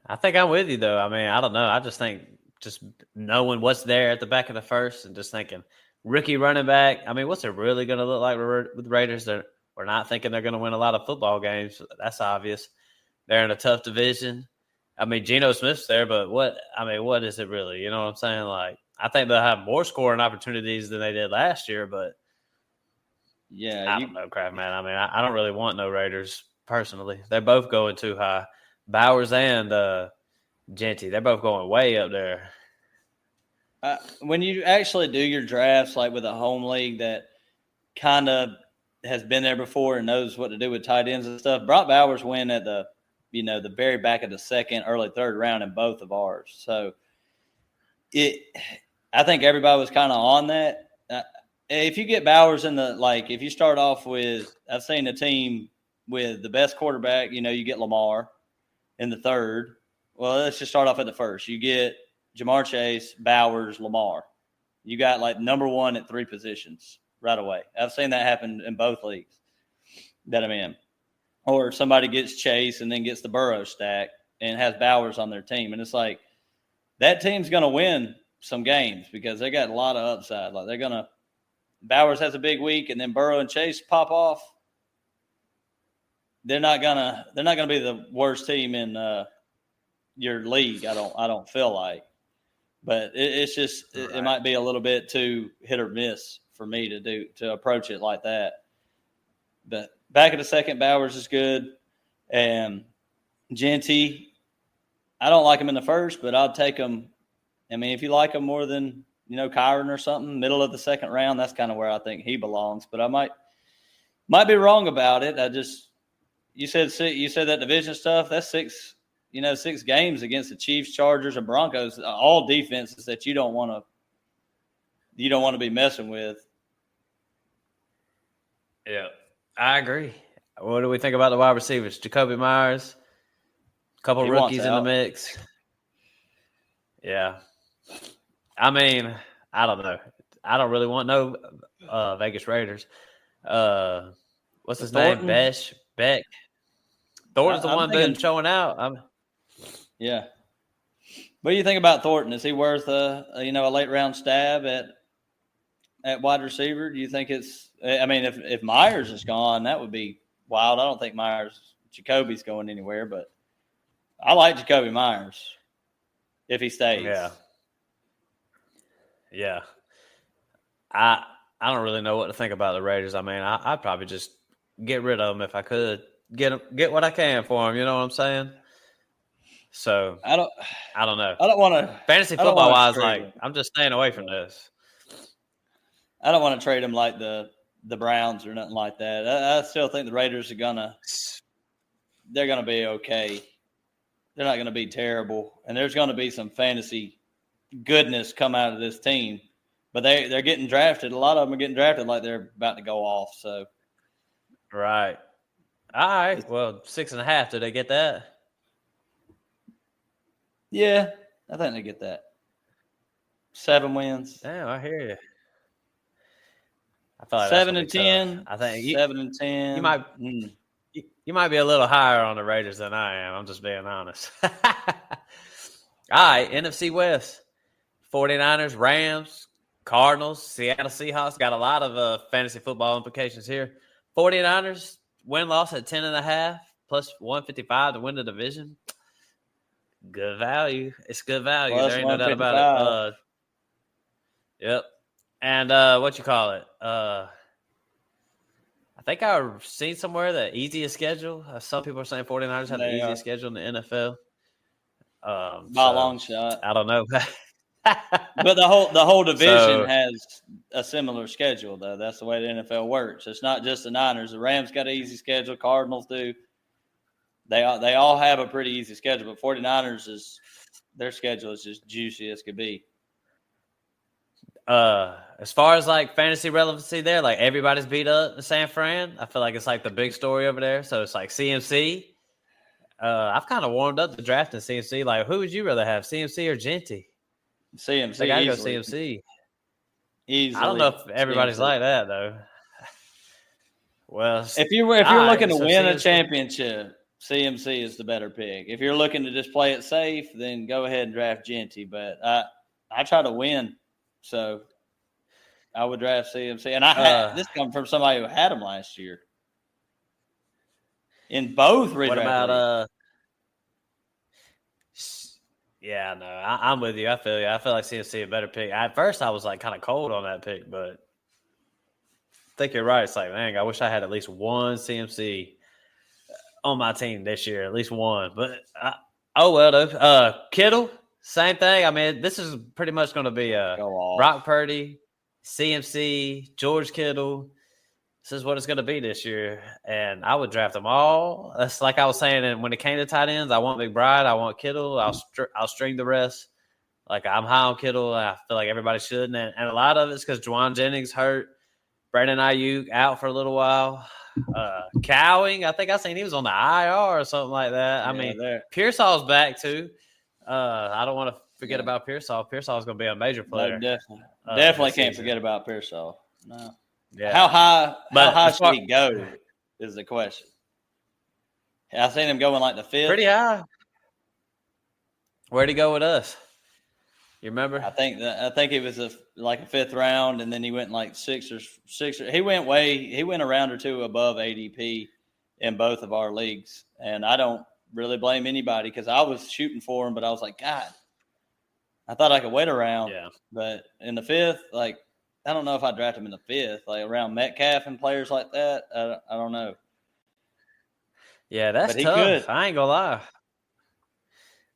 I think I'm with you, though. I mean, I don't know. I just think just knowing what's there at the back of the first and just thinking rookie running back. I mean, what's it really going to look like with the Raiders? We're not thinking they're going to win a lot of football games. That's obvious. They're in a tough division. I mean, Geno Smith's there, but what is it really? You know what I'm saying? Like, I think they'll have more scoring opportunities than they did last year, but yeah, I don't know, crap, man. I mean, I don't really want no Raiders personally. They're both going too high. Bowers and Genty, they're both going way up there. When you actually do your drafts, like with a home league that kind of has been there before and knows what to do with tight ends and stuff, Brock Bowers went at the very back of the second, early third round in both of ours. So I think everybody was kind of on that. if you get Bowers in the if you start off with, I've seen a team with the best quarterback. You get Lamar in the third. Well, let's just start off at the first. You get Jamar Chase, Bowers, Lamar. You got number one at 3 positions right away. I've seen that happen in both leagues that I'm in. Or somebody gets Chase and then gets the Burrow stack and has Bowers on their team. And it's that team's going to win some games because they got a lot of upside. Bowers has a big week and then Burrow and Chase pop off. They're not gonna be the worst team in your league. I don't feel like, but it's just it might be a little bit too hit or miss for me to approach it like that. But back at the second, Bowers is good, and Genty, I don't like him in the first, but I'll take him. I mean, if you like him more than Kyron or something, middle of the second round, that's kind of where I think he belongs. But I might be wrong about it. You said that division stuff. That's 6 games against the Chiefs, Chargers, and Broncos. All defenses that you don't want to be messing with. Yeah, I agree. What do we think about the wide receivers? Jacoby Myers, a couple rookies in the mix. Yeah. I mean, I don't know. I don't really want no Vegas Raiders. What's his name? Beck. Thornton's the one been showing out. Yeah. What do you think about Thornton? Is he worth a late round stab at wide receiver? Do you think it's? I mean, if Myers is gone, that would be wild. I don't think Jacoby's going anywhere, but I like Jacoby Myers if he stays. Yeah. I don't really know what to think about the Raiders. I mean, I'd probably just get rid of them if I could. Get what I can for them. You know what I'm saying? So I don't know. I don't want to fantasy football wise. I'm just staying away from this. I don't want to trade them like the Browns or nothing like that. I still think the Raiders they're gonna be okay. They're not gonna be terrible, and there's gonna be some fantasy goodness come out of this team. But they're getting drafted. A lot of them are getting drafted like they're about to go off. So right. All right. Well, 6.5. Did they get that? Yeah, I think they get that. 7 wins. Damn, I hear you. I feel like 7-10. I think 7-10. You might be a little higher on the Raiders than I am. I'm just being honest. All right, NFC West. 49ers, Rams, Cardinals, Seattle Seahawks. Got a lot of fantasy football implications here. 49ers, win-loss at 10.5, plus 155 to win the division. Good value. It's good value. Plus there ain't no doubt about it. Yep. And what you call it? I think I've seen somewhere the easiest schedule. Some people are saying 49ers have the easiest schedule in the NFL. By a long shot. I don't know. But the whole division has a similar schedule, though. That's the way the NFL works. It's not just the Niners. The Rams got an easy schedule. Cardinals do. They all have a pretty easy schedule, but 49ers their schedule is just juicy as could be. As far as fantasy relevancy there, everybody's beat up in San Fran. I feel like it's the big story over there. So it's CMC. I've kind of warmed up to drafting CMC. Who would you rather have, CMC or Genty? CMC. I gotta go CMC. Easily. I don't know if everybody's CMC. Like that though. Well, if you're looking to win a championship, CMC is the better pick. If you're looking to just play it safe, then go ahead and draft Genty. But I try to win, so I would draft CMC. And this comes from somebody who had him last year in both redraft. What about Yeah, no, I'm with you. I feel you. I feel like CMC a better pick. At first, I was kind of cold on that pick, but I think you're right. It's man, I wish I had at least one CMC on my team this year, at least one. But oh well, though. Kittle, same thing. I mean, this is pretty much going to be Brock Purdy, CMC, George Kittle. This is what it's going to be this year, and I would draft them all. That's like I was saying, and when it came to tight ends, I want McBride, I want Kittle. I'll string the rest. I'm high on Kittle. I feel like everybody should, and a lot of it's because Juwan Jennings hurt. Brandon Ayuk out for a little while. Cowing, I think I seen he was on the IR or something like that. I mean, Pearsall's back too. I don't want to forget about Pearsall. Pearsall's going to be a major player. No, definitely can't forget about Pearsall. No. Yeah. How high should he go is the question. I seen him going like the 5th. Pretty high. Where'd he go with us? You remember? I think it was like a 5th round, and then he went like 6 or he went a round or two above ADP in both of our leagues, and I don't really blame anybody because I was shooting for him, but I was like, God, I thought I could wait around. Yeah. But in the 5th, like, I don't know if I draft him in the 5th, like around Metcalf and players like that. I don't know. Yeah, that's tough. Could. I ain't gonna lie.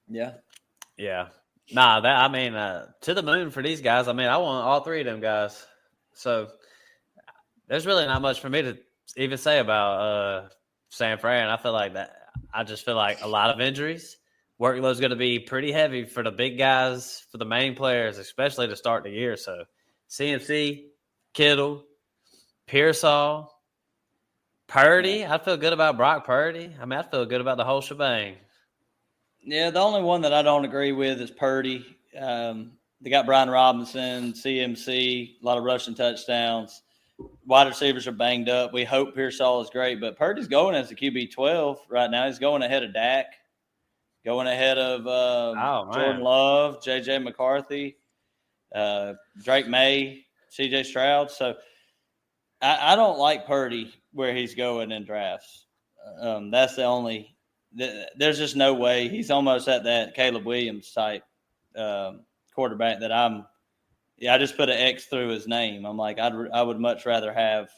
Yeah. Yeah. Nah, to the moon for these guys. I mean, I want all 3 of them guys. So there's really not much for me to even say about San Fran. I feel like that. I just feel like a lot of injuries. Workload's going to be pretty heavy for the big guys, for the main players, especially to start the year. So CMC, Kittle, Pearsall, Purdy. I feel good about Brock Purdy. I mean, I feel good about the whole shebang. Yeah, the only one that I don't agree with is Purdy. They got Brian Robinson, CMC, a lot of rushing touchdowns. Wide receivers are banged up. We hope Pearsall is great, but Purdy's going as the QB 12 right now. He's going ahead of Dak, going ahead of Jordan Love, J.J. McCarthy, Drake May, C.J. Stroud. So I don't like Purdy where he's going in drafts. That's the only – there's just no way. He's almost at that Caleb Williams type quarterback that I just put an X through his name. I'm like, I would much rather have,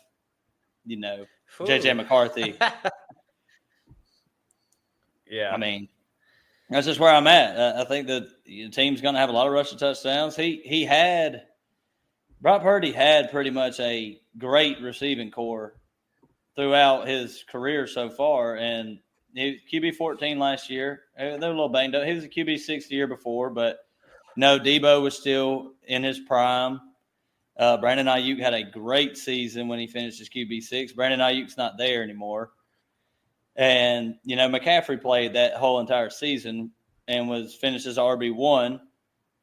J.J. McCarthy. Yeah. I mean, that's just where I'm at. I think that the team's going to have a lot of rushing touchdowns. Brock Purdy had pretty much a great receiving core throughout his career so far, and he was QB 14 last year. They were a little banged up. He was a QB 6 the year before, but no, Debo was still in his prime. Brandon Ayuk had a great season when he finished his QB 6. Brandon Ayuk's not there anymore. And, McCaffrey played that whole entire season and finished as RB1.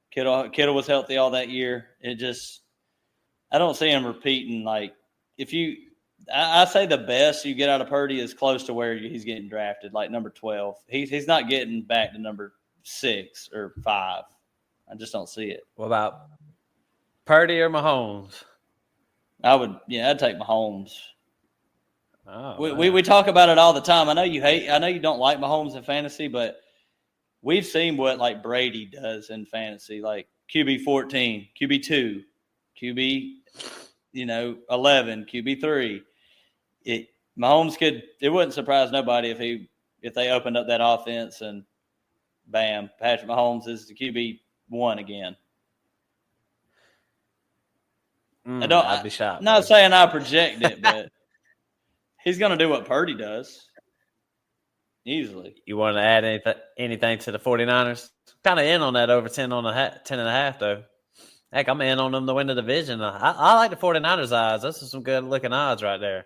Kittle was healthy all that year. I don't see him repeating. Like, I say the best you get out of Purdy is close to where he's getting drafted, like number 12. He's not getting back to number 6 or 5. I just don't see it. What about Purdy or Mahomes? I'd take Mahomes. Oh, we talk about it all the time. I know you don't like Mahomes in fantasy, but we've seen what like Brady does in fantasy, like QB 14, QB 2, QB 11, QB 3. Mahomes it wouldn't surprise nobody if they opened up that offense and bam, Patrick Mahomes is the QB 1 again. I'd be shocked. I'm not saying I project it, but he's going to do what Purdy does. Easily. You want to add anything to the 49ers? Kind of in on that over 10.5, though. Heck, I'm in on them to win the division. I like the 49ers odds. Those are some good looking odds right there.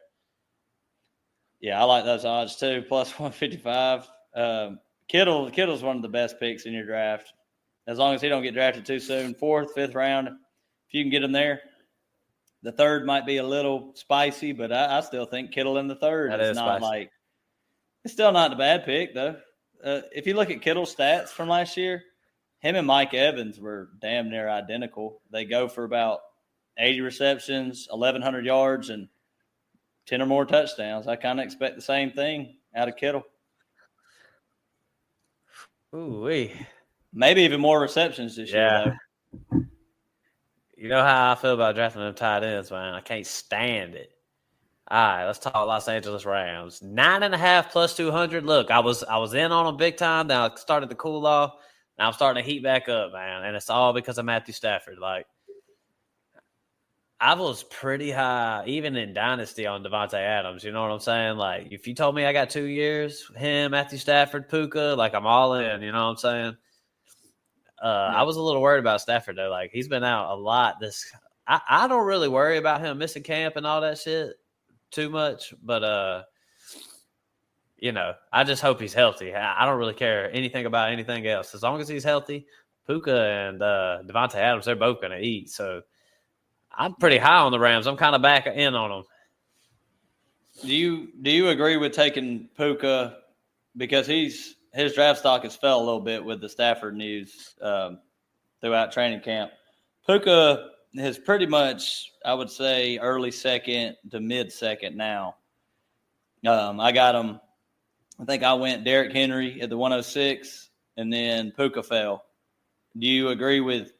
Yeah, I like those odds too. Plus 155. Kittle's one of the best picks in your draft. As long as he don't get drafted too soon. 4th, 5th round. If you can get him there. The 3rd might be a little spicy, but I still think Kittle in the 3rd is not spicy. It's still not a bad pick, though. If you look at Kittle's stats from last year, him and Mike Evans were damn near identical. They go for about 80 receptions, 1,100 yards, and 10 or more touchdowns. I kind of expect the same thing out of Kittle. Ooh-wee. Maybe even more receptions this year, though. You know how I feel about drafting them tight ends, man. I can't stand it. All right, let's talk Los Angeles Rams. 9.5 plus 200. Look, I was in on them big time. Then I started to cool off. Now I'm starting to heat back up, man. And it's all because of Matthew Stafford. Like, I was pretty high, even in Dynasty, on Devontae Adams. You know what I'm saying? Like, if you told me I got 2 years, him, Matthew Stafford, Puka, like, I'm all in. You know what I'm saying? I was a little worried about Stafford, though. Like, he's been out a lot I don't really worry about him missing camp and all that shit too much, but I just hope he's healthy. I don't really care anything about anything else. As long as he's healthy, Puka and Devontae Adams, they're both going to eat. So I'm pretty high on the Rams. I'm kind of back in on them. Do you agree with taking Puka because his draft stock has fell a little bit with the Stafford news throughout training camp? Puka is pretty much, I would say, early second to mid second now. I got him. I think I went Derrick Henry at the 106, and then Puka fell. Do you agree with,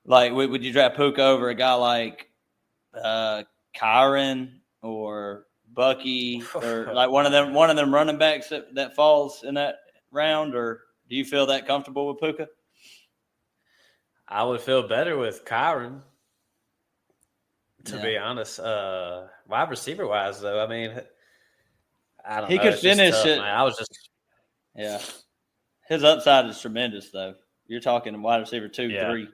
like, would you draft Puka over a guy like Kyron or Bucky or like one of them running backs that falls in that round, or do you feel that comfortable with Puka? I would feel better with Kyron, to be honest. Wide receiver wise, though, I mean, I don't know. He could finish tough, it. Man. I was just, his upside is tremendous, though. You're talking wide receiver 2, 3.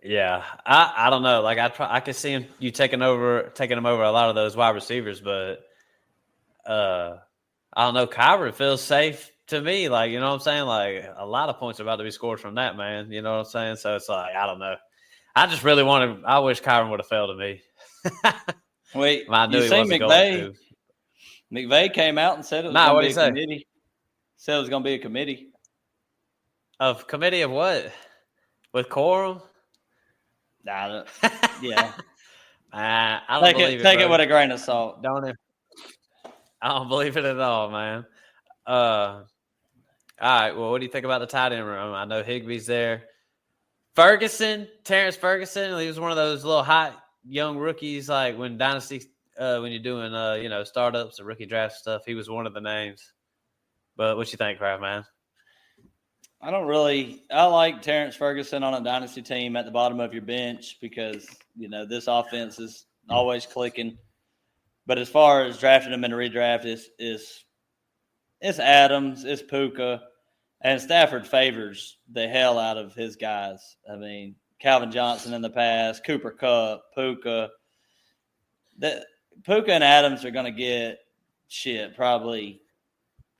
Yeah, I don't know. Like I could see you taking him over a lot of those wide receivers, but I don't know. Kyron feels safe to me. Like, you know what I'm saying? Like, a lot of points are about to be scored from that man. You know what I'm saying? So it's like, I don't know. I just really I wish Kyron would have fell to me. Wait, I knew you he see wasn't going to. McVay came out and said it was going to be a say? committee. Said it was going to be a committee. Committee of what? With quorum? Yeah. I don't believe it. Take it with a grain of salt. Don't it? I don't believe it at all, man. All right. Well, what do you think about the tight end room? I know Higbee's there. Terrence Ferguson. He was one of those little hot young rookies, like when Dynasty, when you're doing, startups or rookie draft stuff. He was one of the names. But what you think, Kraft, man? I like Terrence Ferguson on a dynasty team at the bottom of your bench because, this offense is always clicking. But as far as drafting him in a redraft, it's Adams, it's Puka, and Stafford favors the hell out of his guys. I mean, Calvin Johnson in the past, Cooper Kupp, Puka. Puka and Adams are going to get probably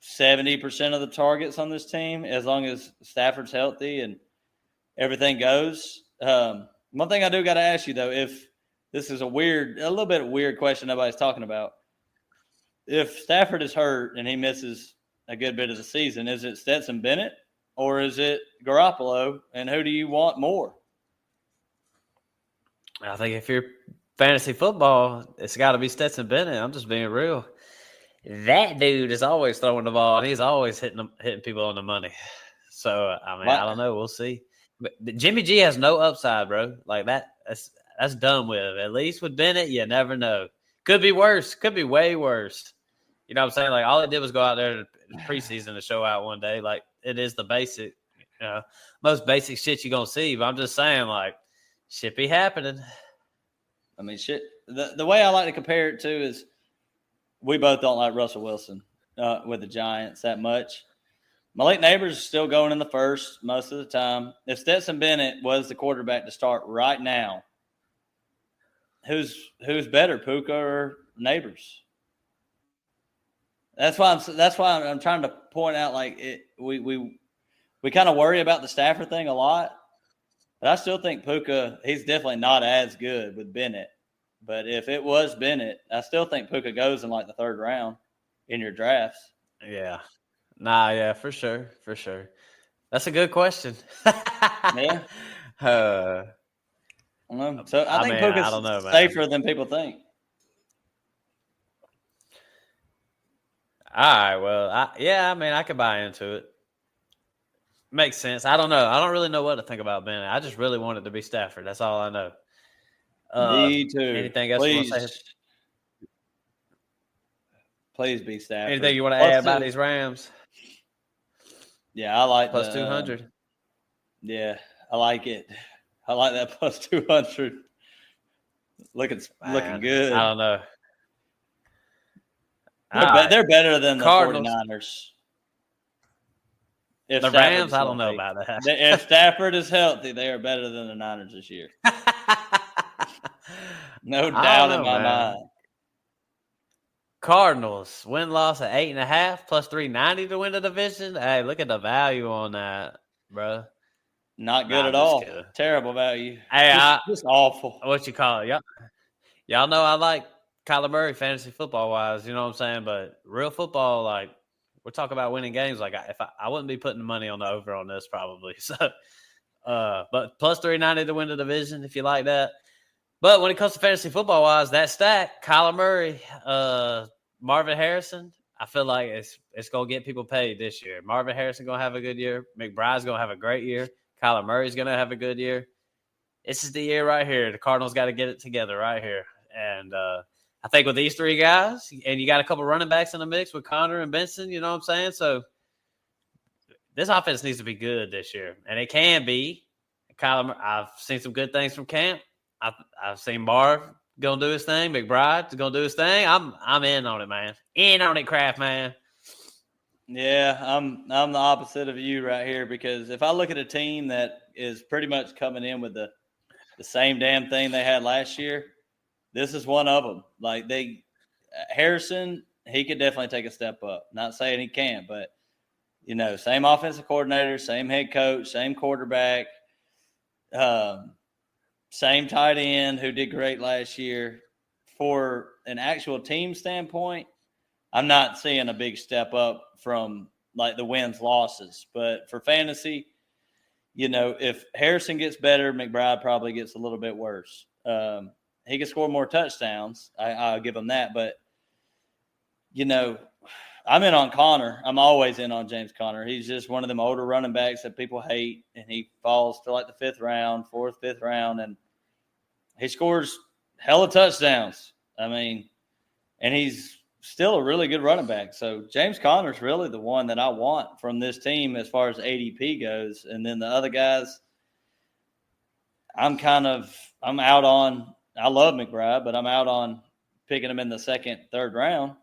70% of the targets on this team as long as Stafford's healthy and everything goes. One thing I do got to ask you, though, if this is a little bit weird question nobody's talking about. If Stafford is hurt and he misses a good bit of the season, is it Stetson Bennett or is it Garoppolo? And who do you want more? I think if you're fantasy football, it's got to be Stetson Bennett. I'm just being real. That dude is always throwing the ball, and he's always hitting people on the money. So, I mean, I don't know. We'll see. But Jimmy G has no upside, bro. Like, that's done with. At least with Bennett, you never know. Could be worse. Could be way worse. You know what I'm saying? Like, all it did was go out there in preseason to show out one day. Like, it is the basic, most basic shit you're going to see. But I'm just saying, like, shit be happening. I mean, shit. The way I like to compare it to is we both don't like Russell Wilson with the Giants that much. Malik Neighbors is still going in the first most of the time. If Stetson Bennett was the quarterback to start right now, who's better, Puka or Neighbors? That's why I'm trying to point out, like, we kind of worry about the Stafford thing a lot, but I still think Puka, he's definitely not as good with Bennett. But if it was Bennett, I still think Puka goes in like the third round in your drafts. Yeah. Yeah, for sure. For sure. That's a good question. Yeah. So I think Puka's safer than people think. All right. Well, I could buy into it. Makes sense. I don't know. I don't really know what to think about Bennett. I just really want it to be Stafford. That's all I know. Me too. Anything else you want to say? Please be Stafford. Anything you want to add about these Rams? Yeah, I like plus 200. Yeah, I like it. I like that plus 200. Looking good. I don't know. They're better than the 49ers. If The Stafford Rams, is I don't know healthy. about that. If Stafford is healthy, they are better than the Niners this year. No doubt in my mind. Cardinals win-loss at 8.5 plus 390 to win the division. Hey, look at the value on that, bro. Not good Nah, at I'm just all. kidding. Terrible value. Hey, Just awful. what you call it? Y'all know I like Kyler Murray fantasy football wise. You know what I'm saying? But real football, like we're talking about winning games. Like I wouldn't be putting money on the over on this probably. So, but plus 390 to win the division if you like that. But when it comes to fantasy football wise, that stack, Kyler Murray, Marvin Harrison, I feel like it's gonna get people paid this year. Marvin Harrison gonna have a good year. McBride's gonna have a great year. Kyler Murray's gonna have a good year. This is the year right here. The Cardinals got to get it together right here. And I think with these three guys, and you got a couple running backs in the mix with Connor and Benson, you know what I'm saying? So this offense needs to be good this year, and it can be. Kyler, I've seen some good things from camp. I've seen Marv gonna do his thing. McBride's gonna do his thing. I'm in on it, man. In on it, Kraft, man. Yeah, I'm the opposite of you right here because if I look at a team that is pretty much coming in with the same damn thing they had last year, this is one of them. Like Harrison, he could definitely take a step up. Not saying he can't, but same offensive coordinator, same head coach, same quarterback. Same tight end who did great last year. For an actual team standpoint, I'm not seeing a big step up from like the wins, losses. But for fantasy, if Harrison gets better, McBride probably gets a little bit worse. He can score more touchdowns. I'll give him that. But, I'm in on Connor. I'm always in on James Conner. He's just one of them older running backs that people hate, and he falls to like the fourth, fifth round, and he scores hella touchdowns. I mean, and he's still a really good running back. So James Conner's really the one that I want from this team as far as ADP goes. And then the other guys, I'm out on. I love McBride, but I'm out on picking him in the second, third round.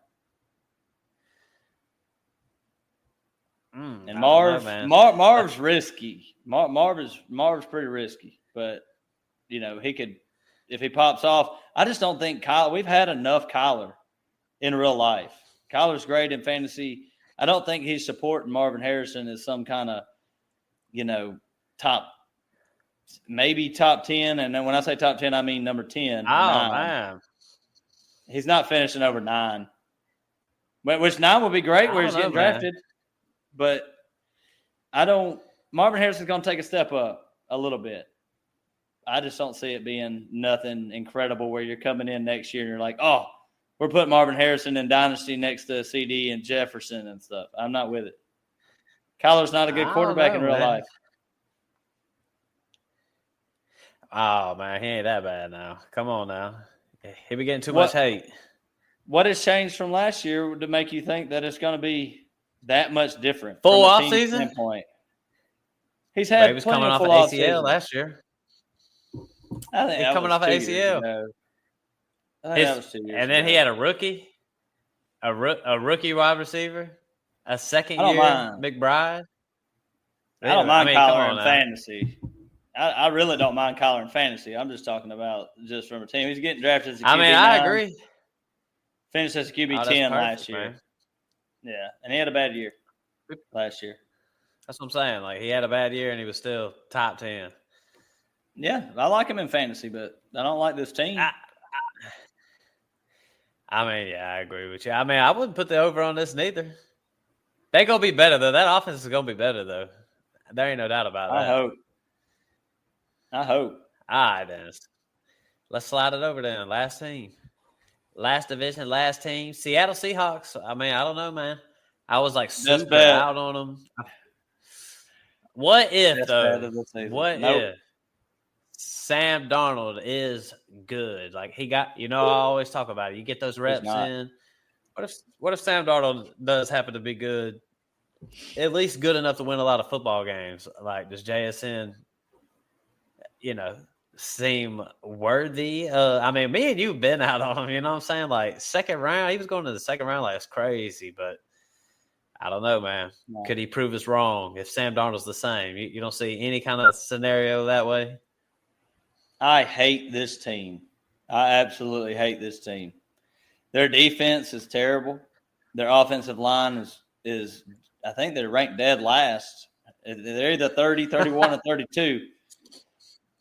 And Marv's risky. Marv's pretty risky, but he could, if he pops off. I just don't think Kyler. We've had enough Kyler in real life. Kyler's great in fantasy. I don't think he's supporting Marvin Harrison as some kind of, maybe top 10. And then when I say top 10, I mean number 10. Oh, man. He's not finishing over 9. Which 9 would be great where he's getting drafted. But Marvin Harrison's going to take a step up a little bit. I just don't see it being nothing incredible where you're coming in next year and you're like, oh, we're putting Marvin Harrison in Dynasty next to CD and Jefferson and stuff. I'm not with it. Kyler's not a good quarterback in real life. Oh, man, he ain't that bad now. Come on now. He be getting too much hate. What has changed from last year to make you think that it's going to be that much different? Full offseason? He's had he was coming off an ACL last year. I think he's coming off an ACL. That was 2 years and then ago. He had a rookie wide receiver, a second-year McBride. I don't mind Kyler in fantasy. I really don't mind Kyler in fantasy. I'm just talking about just from a team. He's getting drafted as a QB. I agree. Finished as a QB 10 last year. Man. Yeah, and he had a bad year last year. That's what I'm saying. Like, he had a bad year, and he was still top 10. Yeah, I like him in fantasy, but I don't like this team. I agree with you. I wouldn't put the over on this neither. They're going to be better, though. That offense is going to be better, though. There ain't no doubt about that. I hope. All right, Dennis. Let's slide it over then. Last team. Last division, last team. Seattle Seahawks. I don't know, man. I was like super out on them. What if, though? If Sam Darnold is good? Like, he got, I always talk about it. You get those reps in. What if Sam Darnold does happen to be good? At least good enough to win a lot of football games. Like, does JSN, seem worthy? Me and you've been out on him, you know what I'm saying? Like, second round, he was going to the second round, like, it's crazy. But I don't know, man. No. Could he prove us wrong if Sam Darnold's the same? You don't see any kind of scenario that way? I hate this team. I absolutely hate this team. Their defense is terrible. Their offensive line is I think they're ranked dead last. They're either 30, 31, or 32.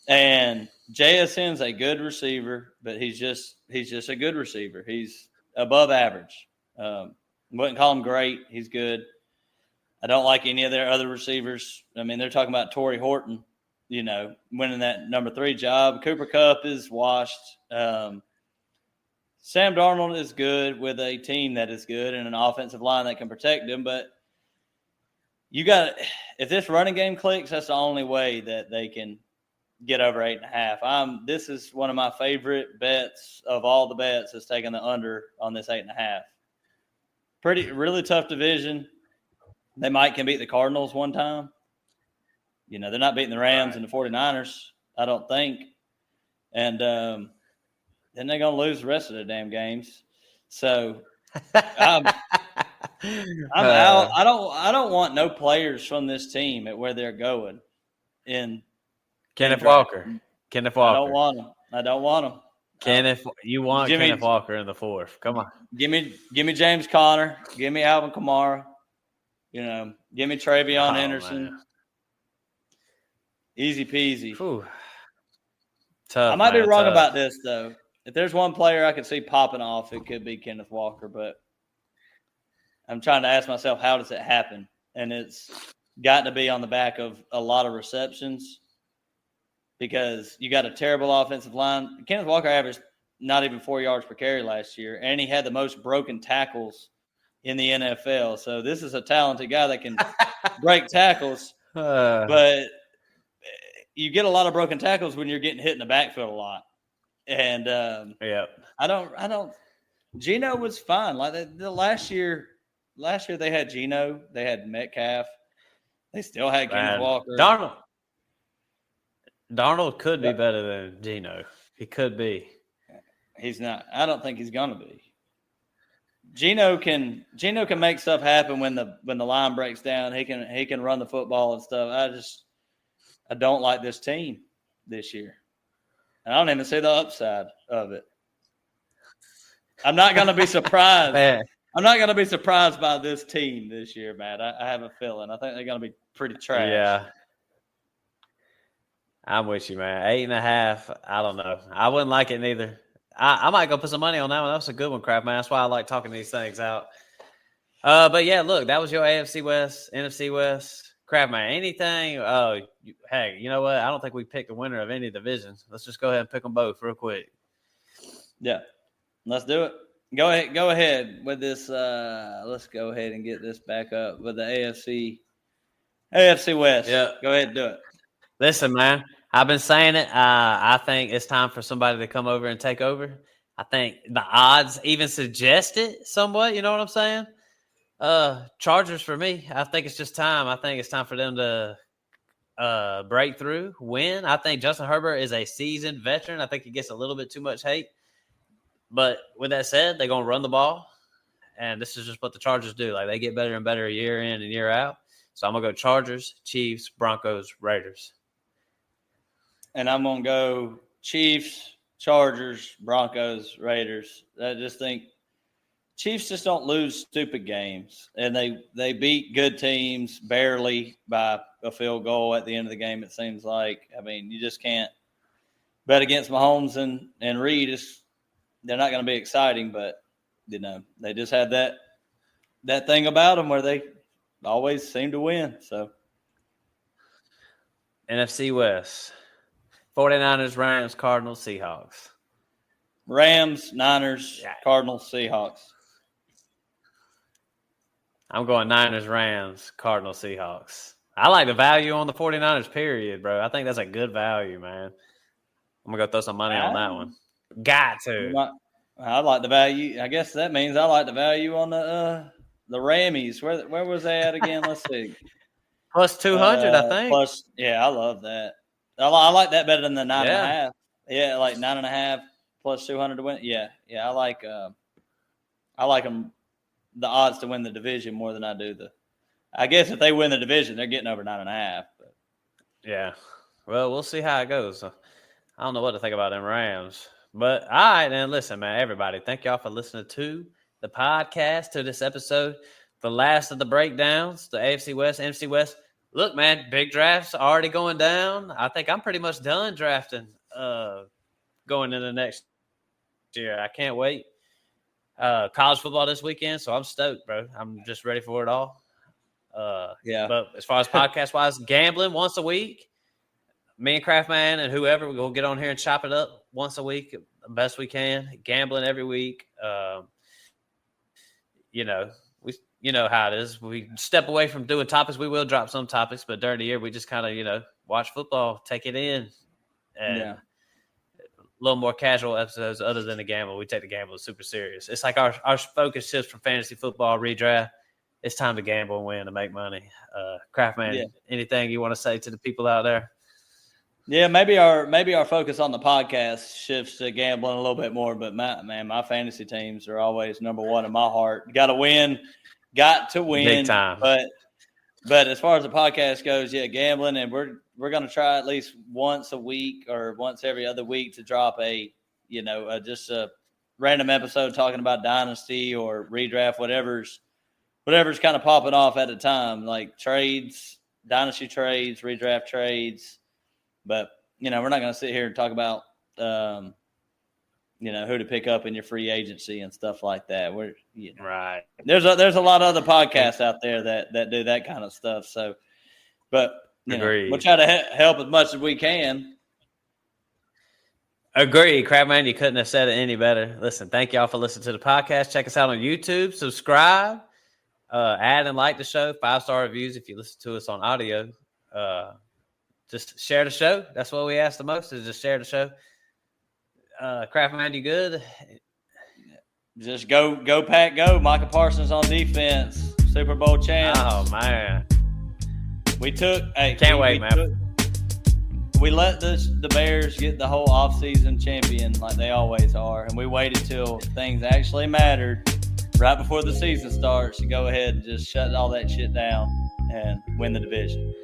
And JSN's a good receiver, but he's just a good receiver. He's above average. Wouldn't call him great. He's good. I don't like any of their other receivers. I mean, they're talking about Torrey Horton, winning that number 3 job. Cooper Kupp is washed. Sam Darnold is good with a team that is good and an offensive line that can protect him. But if this running game clicks, that's the only way that they can get over 8.5. This is one of my favorite bets of all the bets is taking the under on this 8.5. Really tough division. They can beat the Cardinals one time. They're not beating the Rams and the 49ers, I don't think. And then they're going to lose the rest of the damn games. So I'm out. I don't want no players from this team at where they're going. Kenneth Walker. I don't want them. You want Kenneth Walker in the 4th. Come on. Give me James Conner. Give me Alvin Kamara. Give me Travion Henderson. Man. Easy peasy. Whew. Tough. I might be wrong about this, though. If there's one player I could see popping off, it could be Kenneth Walker. But I'm trying to ask myself, how does it happen? And it's got to be on the back of a lot of receptions because you got a terrible offensive line. Kenneth Walker averaged not even 4 yards per carry last year, and he had the most broken tackles in the NFL. So this is a talented guy that can break tackles. But you get a lot of broken tackles when you're getting hit in the backfield a lot. And I don't Geno was fine. Like the last year they had Geno, they had Metcalf. They still had Kenneth Walker. Darnold could be better than Geno. He could be. He's not. I don't think he's going to be. Geno can make stuff happen when the line breaks down. He can run the football and stuff. I don't like this team this year. And I don't even see the upside of it. I'm not going to be surprised. I'm not going to be surprised by this team this year, Matt. I have a feeling. I think they're going to be pretty trash. Yeah. I'm with you, man. 8.5. I don't know. I wouldn't like it neither. I might go put some money on that one. That was a good one, Kraft, man. That's why I like talking these things out. But yeah, look, that was your AFC West, NFC West. Kraft, man, anything? Hey, you know what? I don't think we picked a winner of any divisions. Let's just go ahead and pick them both real quick. Yeah, let's do it. Go ahead with this. Let's go ahead and get this back up with the AFC West. Yeah, go ahead and do it. Listen, man, I've been saying it. I think it's time for somebody to come over and take over. I think the odds even suggest it somewhat. You know what I'm saying? Chargers for me. I think it's just time. I think it's time for them to break through, win. I think Justin Herbert is a seasoned veteran. I think he gets a little bit too much hate. But with that said, they're going to run the ball. And this is just what the Chargers do. Like, they get better and better year in and year out. So I'm going to go Chargers, Chiefs, Broncos, Raiders. And I'm going to go Chiefs, Chargers, Broncos, Raiders. I just think Chiefs just don't lose stupid games. And they beat good teams barely by a field goal at the end of the game, it seems like. I mean, you just can't bet against Mahomes and Reed. They're not going to be exciting, but, they just had that thing about them where they always seem to win. So NFC West. 49ers, Rams, Cardinals, Seahawks. Rams, Niners, Cardinals, Seahawks. I'm going Niners, Rams, Cardinals, Seahawks. I like the value on the 49ers, period, bro. I think that's a good value, man. I'm going to go throw some money on that one. Got to. I like the value. I guess that means I like the value on the Rammies. Where was they at again? Let's see. Plus 200, I think. I love that. I like that better than the 9.5. Yeah, like 9.5 plus 200 to win. Yeah, I like them the odds to win the division more than I do I guess if they win the division, they're getting over 9.5. But. Yeah. Well, we'll see how it goes. I don't know what to think about them Rams. But, all right, then, listen, man, everybody, thank y'all for listening to the podcast, to this episode, the last of the breakdowns, the AFC West, NFC West. Look, man, big drafts already going down. I think I'm pretty much done drafting going into next year. I can't wait. College football this weekend, so I'm stoked, bro. I'm just ready for it all. Yeah. But as far as podcast-wise, gambling once a week. Me and Craftman and whoever, we're going to get on here and chop it up once a week, the best we can. Gambling every week. You know how it is. We step away from doing topics. We will drop some topics, but during the year, we just kind of, watch football, take it in. And a little more casual episodes other than the gamble. We take the gamble super serious. It's like our focus shifts from fantasy football redraft. It's time to gamble and win to make money. Craftman, anything you want to say to the people out there? Yeah, maybe our focus on the podcast shifts to gambling a little bit more, but my fantasy teams are always number one in my heart. Got to win. Big time. But as far as the podcast goes, gambling, and we're going to try at least once a week or once every other week to drop just a random episode talking about dynasty or redraft, whatever's kind of popping off at the time, like trades, dynasty trades, redraft trades. But, we're not going to sit here and talk about, who to pick up in your free agency and stuff like that. Right. There's a lot of other podcasts out there that do that kind of stuff. So, but, we'll try to help as much as we can. Agree. Crabman, you couldn't have said it any better. Listen, thank y'all for listening to the podcast. Check us out on YouTube. Subscribe. Add and like the show. 5-star reviews if you listen to us on audio. Just share the show. That's what we ask the most, is just share the show. Craftman, you good? Just go Pack, go. Micah Parsons on defense. Super Bowl champs. Oh, man. Can't wait, man. We let the Bears get the whole offseason champion like they always are, and we waited till things actually mattered right before the season starts to go ahead and just shut all that shit down and win the division.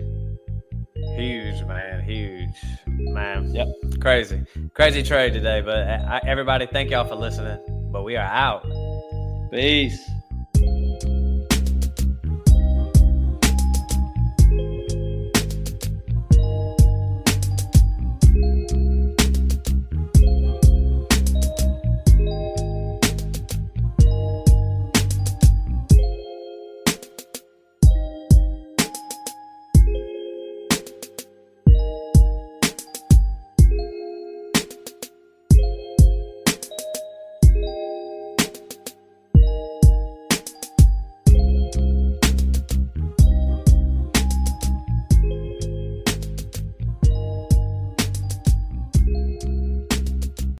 Huge, man. Huge. Man. Yep. Crazy trade today. But everybody, thank y'all for listening. But we are out. Peace.